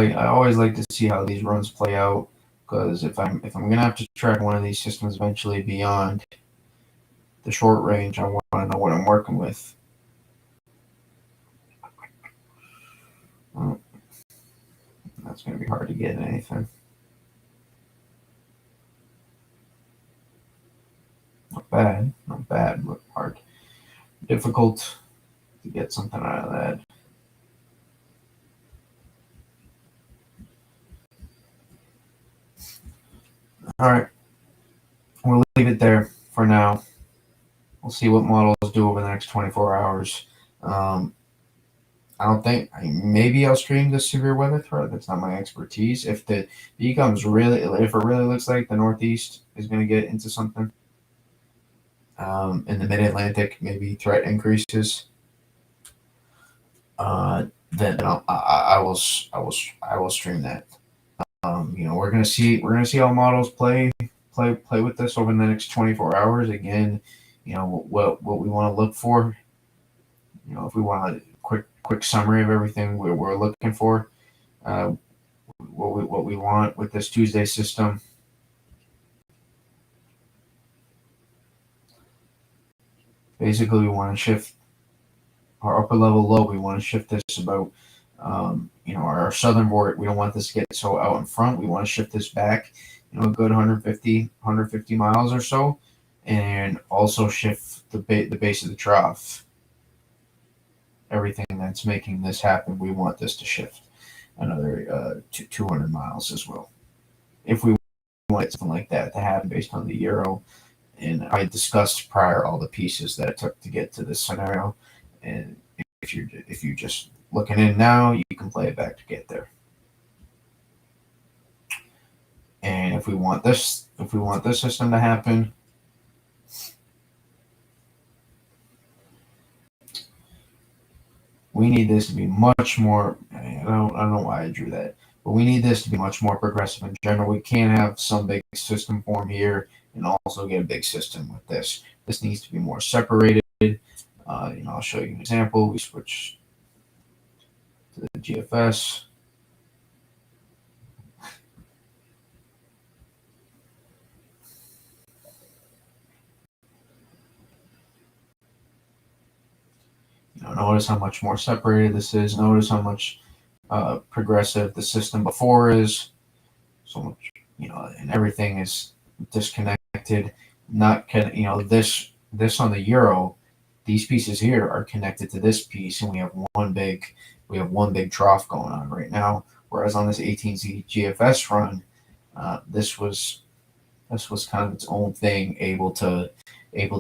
like to see how these runs play out, because if I'm gonna have to track one of these systems eventually beyond the short range, I want to know what I'm working with. Well, that's gonna be hard to get in anything. Not bad, but hard. Difficult to get something out of that. All right, we'll leave it there for now. We'll see what models do over the next 24 hours. I don't think, maybe I'll stream the severe weather threat. That's not my expertise. If it really looks like the Northeast is going to get into something, in the Mid-Atlantic, maybe threat increases. Then I will stream that. We're gonna see how models play with this over the next 24 hours. Again, what we want to look for. If we want a quick summary of everything we're looking for, what we want with this Tuesday system. Basically, we want to shift our upper level low. We want to shift this about, our southern border. We don't want this to get so out in front. We want to shift this back a good 150 miles or so, and also shift the base of the trough. Everything that's making this happen, we want this to shift another 200 miles as well. If we want something like that to happen based on the euro, and I discussed prior all the pieces that it took to get to this scenario, and if you're just looking in now, you can play it back to get there. And if we want this system to happen, we need this to be much more. I don't know why I drew that, but we need this to be much more progressive in general. We can't have some big system form here and also get a big system with this. This needs to be more separated. I'll show you an example. We switch to the GFS. Notice how much more separated this is. Notice how much progressive the system before is. So much, and everything is disconnected. Not this on the euro. These pieces here are connected to this piece, and we have one big trough going on right now. Whereas on this 18Z GFS run, this was kind of its own thing, able to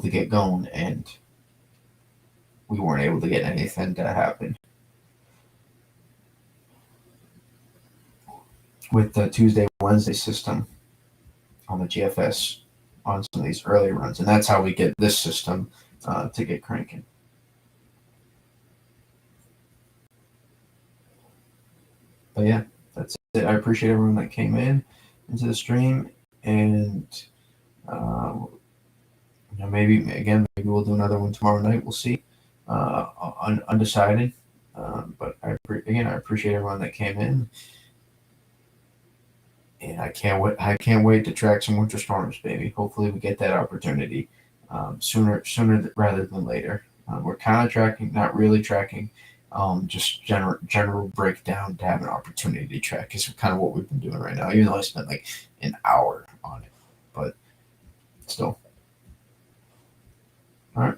get going, and we weren't able to get anything to happen. With the Tuesday, Wednesday system on the GFS on some of these early runs, and that's how we get this system to get cranking. But yeah, that's it. I appreciate everyone that came into the stream, and maybe we'll do another one tomorrow night. We'll see. Undecided, but I appreciate everyone that came in, and I can't wait to track some winter storms, baby. Hopefully, we get that opportunity sooner rather than later. We're kind of tracking, not really tracking, just general breakdown to have an opportunity to track is kind of what we've been doing right now. Even though I spent like an hour on it, but still. All right.